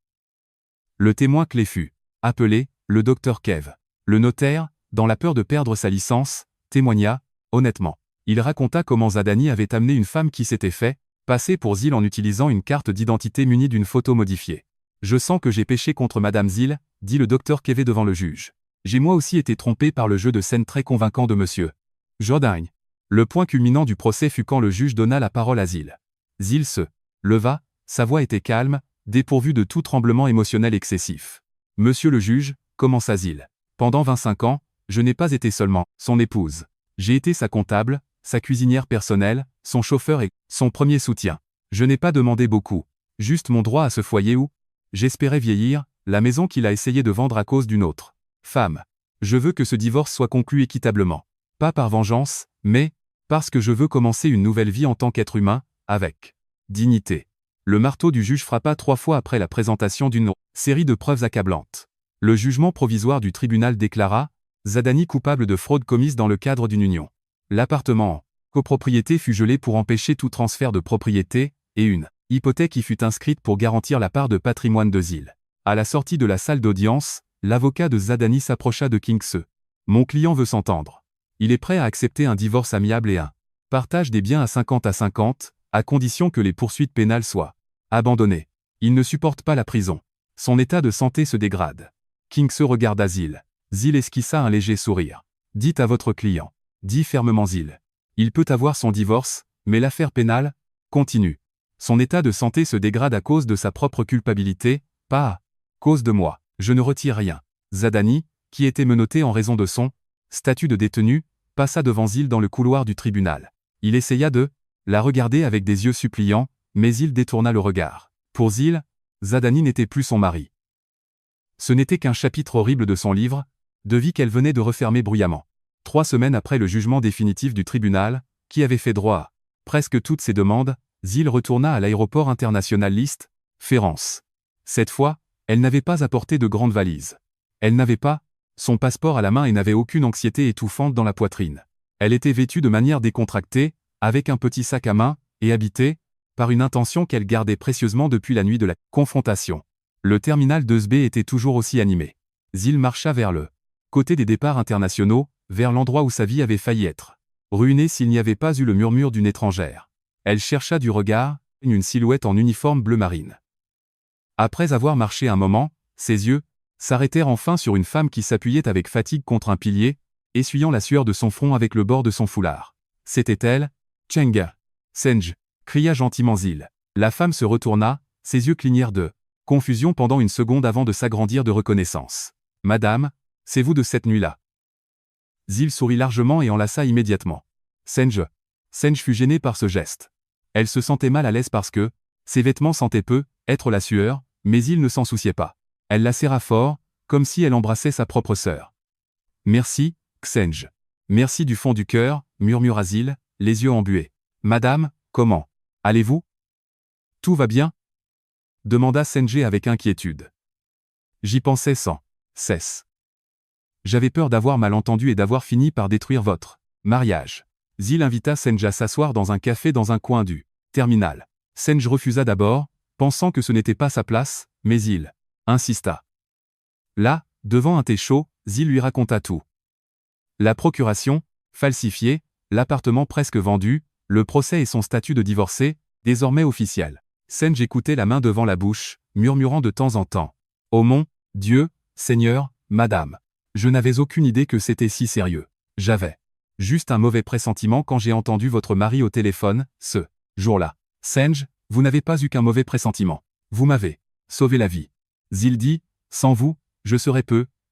Le témoin clé fut appelé, le docteur Kev. Le notaire, dans la peur de perdre sa licence, témoigna, honnêtement. Il raconta comment Zadani avait amené une femme qui s'était fait passer pour Zil en utilisant une carte d'identité munie d'une photo modifiée. Je sens que j'ai péché contre Madame Zil, dit le docteur Kev devant le juge. J'ai moi aussi été trompé par le jeu de scène très convaincant de monsieur Jordan. Le point culminant du procès fut quand le juge donna la parole à Zil. Zil se leva, sa voix était calme, dépourvue de tout tremblement émotionnel excessif. Monsieur le juge, commença Zil. Pendant 25 ans, je n'ai pas été seulement son épouse. J'ai été sa comptable, sa cuisinière personnelle, son chauffeur et son premier soutien. Je n'ai pas demandé beaucoup. Juste mon droit à ce foyer où j'espérais vieillir, la maison qu'il a essayé de vendre à cause d'une autre femme. Je veux que ce divorce soit conclu équitablement. Pas par vengeance, mais parce que je veux commencer une nouvelle vie en tant qu'être humain, avec dignité. Le marteau du juge frappa 3 fois après la présentation d'une série de preuves accablantes. Le jugement provisoire du tribunal déclara Zadani coupable de fraude commise dans le cadre d'une union. L'appartement en copropriété fut gelé pour empêcher tout transfert de propriété, et une hypothèque y fut inscrite pour garantir la part de patrimoine de Zil. À la sortie de la salle d'audience, l'avocat de Zadani s'approcha de Kingse. Mon client veut s'entendre. Il est prêt à accepter un divorce amiable et un partage des biens à 50-50, à condition que les poursuites pénales soient abandonnées. Il ne supporte pas la prison. Son état de santé se dégrade. Kingse regarda Zil. Zil esquissa un léger sourire. Dites à votre client, dit fermement Zil. Il peut avoir son divorce, mais l'affaire pénale continue. Son état de santé se dégrade à cause de sa propre culpabilité, pas à cause de moi. Je ne retire rien. Zadani, qui était menotté en raison de son statut de détenu, passa devant Zil dans le couloir du tribunal. Il essaya de la regarder avec des yeux suppliants, mais Zil détourna le regard. Pour Zil, Zadani n'était plus son mari. Ce n'était qu'un chapitre horrible de son livre, de vie qu'elle venait de refermer bruyamment. 3 semaines après le jugement définitif du tribunal, qui avait fait droit à presque toutes ses demandes, Zil retourna à l'aéroport international List, Ferrance. Cette fois, elle n'avait pas apporté de grande valise. Elle n'avait pas son passeport à la main et n'avait aucune anxiété étouffante dans la poitrine. Elle était vêtue de manière décontractée, avec un petit sac à main, et habitée par une intention qu'elle gardait précieusement depuis la nuit de la confrontation. Le terminal 2B était toujours aussi animé. Zil marcha vers le côté des départs internationaux, vers l'endroit où sa vie avait failli être ruinée s'il n'y avait pas eu le murmure d'une étrangère. Elle chercha du regard une silhouette en uniforme bleu marine. Après avoir marché un moment, ses yeux s'arrêtèrent enfin sur une femme qui s'appuyait avec fatigue contre un pilier, essuyant la sueur de son front avec le bord de son foulard. C'était elle, Chenga. Senj, cria gentiment Zil. La femme se retourna, ses yeux clignèrent de confusion pendant une seconde avant de s'agrandir de reconnaissance. Madame, c'est vous de cette nuit-là. Zil sourit largement et enlaça immédiatement. Senj fut gênée par ce geste. Elle se sentait mal à l'aise parce que ses vêtements sentaient peu être la sueur, mais il ne s'en souciait pas. Elle la serra fort, comme si elle embrassait sa propre sœur. Merci, Senj. Merci du fond du cœur, murmura Zil, les yeux embués. Madame, comment allez-vous? Tout va bien? Demanda Senje avec inquiétude. J'y pensais sans cesse. J'avais peur d'avoir mal entendu et d'avoir fini par détruire votre mariage. Zil invita Senj à s'asseoir dans un café dans un coin du terminal. Senj refusa d'abord, pensant que ce n'était pas sa place, mais il insista. Là, devant un thé chaud, Zil lui raconta tout. La procuration, falsifiée, l'appartement presque vendu, le procès et son statut de divorcé, désormais officiel. Senj écoutait la main devant la bouche, murmurant de temps en temps. « Oh mon Dieu, Seigneur, Madame. Je n'avais aucune idée que c'était si sérieux. J'avais juste un mauvais pressentiment quand j'ai entendu votre mari au téléphone, ce jour-là. Senj, vous n'avez pas eu qu'un mauvais pressentiment. Vous m'avez sauvé la vie. Zil dit, sans vous, je serais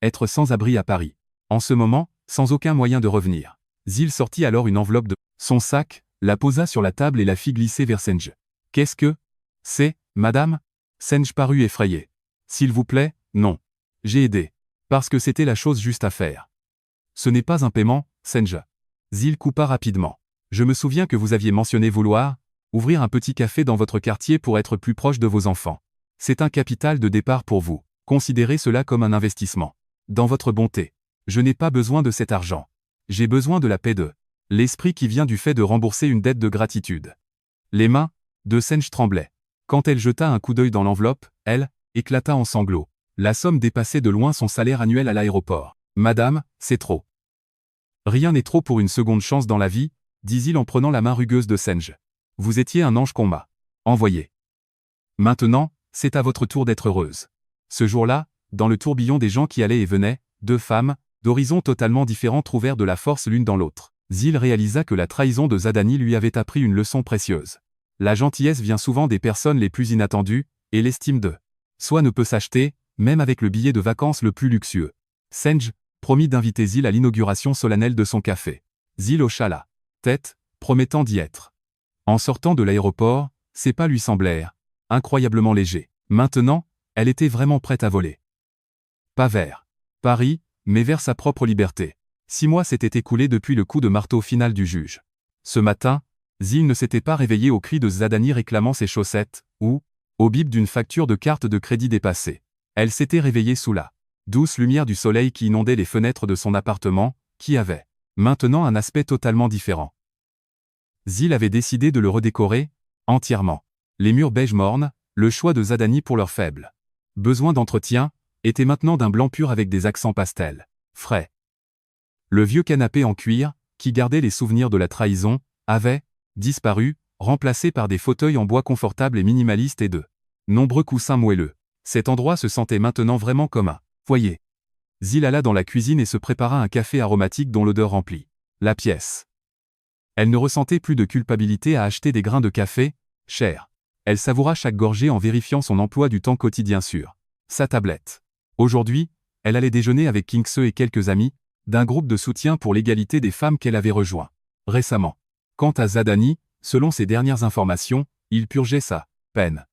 être sans abri à Paris. En ce moment, sans aucun moyen de revenir. Zil sortit alors une enveloppe de son sac, la posa sur la table et la fit glisser vers Senj. Qu'est-ce que c'est, madame? Senj parut effrayé. S'il vous plaît, non. J'ai aidé. Parce que c'était la chose juste à faire. Ce n'est pas un paiement, Senj. Zil coupa rapidement. Je me souviens que vous aviez mentionné vouloir ouvrir un petit café dans votre quartier pour être plus proche de vos enfants. C'est un capital de départ pour vous. Considérez cela comme un investissement. Dans votre bonté. Je n'ai pas besoin de cet argent. J'ai besoin de la paix de l'esprit qui vient du fait de rembourser une dette de gratitude. Les mains de Senj tremblaient. Quand elle jeta un coup d'œil dans l'enveloppe, elle éclata en sanglots. La somme dépassait de loin son salaire annuel à l'aéroport. Madame, c'est trop. Rien n'est trop pour une seconde chance dans la vie, dit-il en prenant la main rugueuse de Senj. Vous étiez un ange qu'on m'a envoyé. Maintenant, c'est à votre tour d'être heureuse. Ce jour-là, dans le tourbillon des gens qui allaient et venaient, deux femmes, d'horizons totalement différents trouvèrent de la force l'une dans l'autre. Zil réalisa que la trahison de Zadani lui avait appris une leçon précieuse. La gentillesse vient souvent des personnes les plus inattendues, et l'estime de soi ne peut s'acheter, même avec le billet de vacances le plus luxueux. Senj promit d'inviter Zil à l'inauguration solennelle de son café. Zil hocha la tête, promettant d'y être. En sortant de l'aéroport, ses pas lui semblèrent incroyablement légers. Maintenant, elle était vraiment prête à voler. Pas vers Paris, mais vers sa propre liberté. 6 mois s'étaient écoulés depuis le coup de marteau final du juge. Ce matin, Zil ne s'était pas réveillé au cri de Zadani réclamant ses chaussettes, ou au bip d'une facture de carte de crédit dépassée. Elle s'était réveillée sous la douce lumière du soleil qui inondait les fenêtres de son appartement, qui avait maintenant un aspect totalement différent. Zil avait décidé de le redécorer entièrement. Les murs beige morne, le choix de Zadani pour leur faible besoin d'entretien, était maintenant d'un blanc pur avec des accents pastels, frais. Le vieux canapé en cuir, qui gardait les souvenirs de la trahison, avait disparu, remplacé par des fauteuils en bois confortables et minimalistes et de nombreux coussins moelleux. Cet endroit se sentait maintenant vraiment comme un foyer. Zil alla dans la cuisine et se prépara un café aromatique dont l'odeur remplit la pièce. Elle ne ressentait plus de culpabilité à acheter des grains de café, chers. Elle savoura chaque gorgée en vérifiant son emploi du temps quotidien sur sa tablette. Aujourd'hui, elle allait déjeuner avec Kingse et quelques amis, d'un groupe de soutien pour l'égalité des femmes qu'elle avait rejoint récemment. Quant à Zadani, selon ses dernières informations, il purgeait sa peine.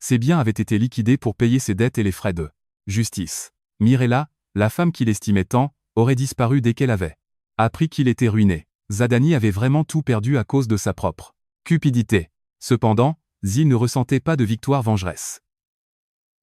Ses biens avaient été liquidés pour payer ses dettes et les frais de justice. Mirella, la femme qu'il estimait tant, aurait disparu dès qu'elle avait appris qu'il était ruiné. Zadani avait vraiment tout perdu à cause de sa propre cupidité. Cependant, Zil ne ressentait pas de victoire vengeresse.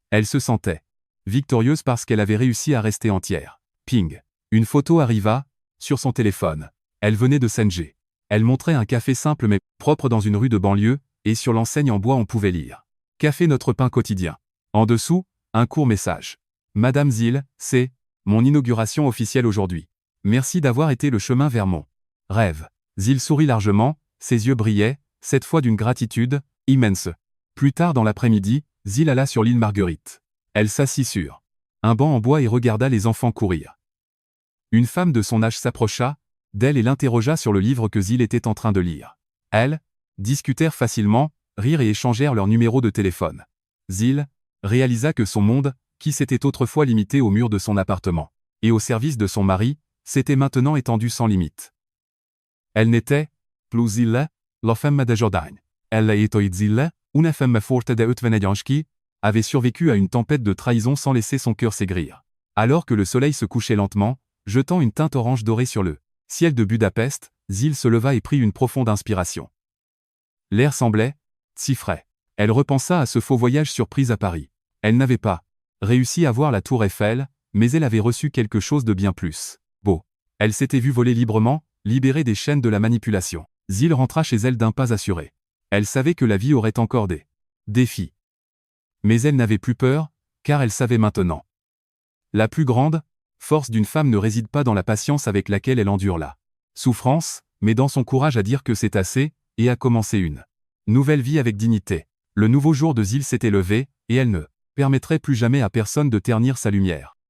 Elle se sentait victorieuse parce qu'elle avait réussi à rester entière. Ping. Une photo arriva, sur son téléphone. Elle venait de Senj. Elle montrait un café simple mais propre dans une rue de banlieue, et sur l'enseigne en bois on pouvait lire « Café notre pain quotidien ». En dessous, un court message. « Madame Zil, c'est mon inauguration officielle aujourd'hui. Merci d'avoir été le chemin vers mon rêve ». Zil sourit largement, ses yeux brillaient, cette fois d'une gratitude immense. Plus tard dans l'après-midi, Zil alla sur l'île Marguerite. Elle s'assit sur un banc en bois et regarda les enfants courir. Une femme de son âge s'approcha d'elle et l'interrogea sur le livre que Zil était en train de lire. Elles discutèrent facilement, rirent et échangèrent leur numéro de téléphone. Zil réalisa que son monde, qui s'était autrefois limité aux murs de son appartement et au service de son mari, s'était maintenant étendu sans limite. Elle n'était plus Zil, la femme de Jordan. Elle était Zil, une femme forte de 21 ans qui avait survécu à une tempête de trahison sans laisser son cœur s'aigrir. Alors que le soleil se couchait lentement, jetant une teinte orange dorée sur le Ciel de Budapest, Zil se leva et prit une profonde inspiration. L'air semblait si frais. Elle repensa à ce faux voyage surprise à Paris. Elle n'avait pas réussi à voir la tour Eiffel, mais elle avait reçu quelque chose de bien plus beau. Elle s'était vue voler librement, libérée des chaînes de la manipulation. Zil rentra chez elle d'un pas assuré. Elle savait que la vie aurait encore des défis. Mais elle n'avait plus peur, car elle savait maintenant. La plus grande force d'une femme ne réside pas dans la patience avec laquelle elle endure la souffrance, mais dans son courage à dire que c'est assez, et à commencer une nouvelle vie avec dignité. Le nouveau jour de Zil s'était levé, et elle ne permettrait plus jamais à personne de ternir sa lumière.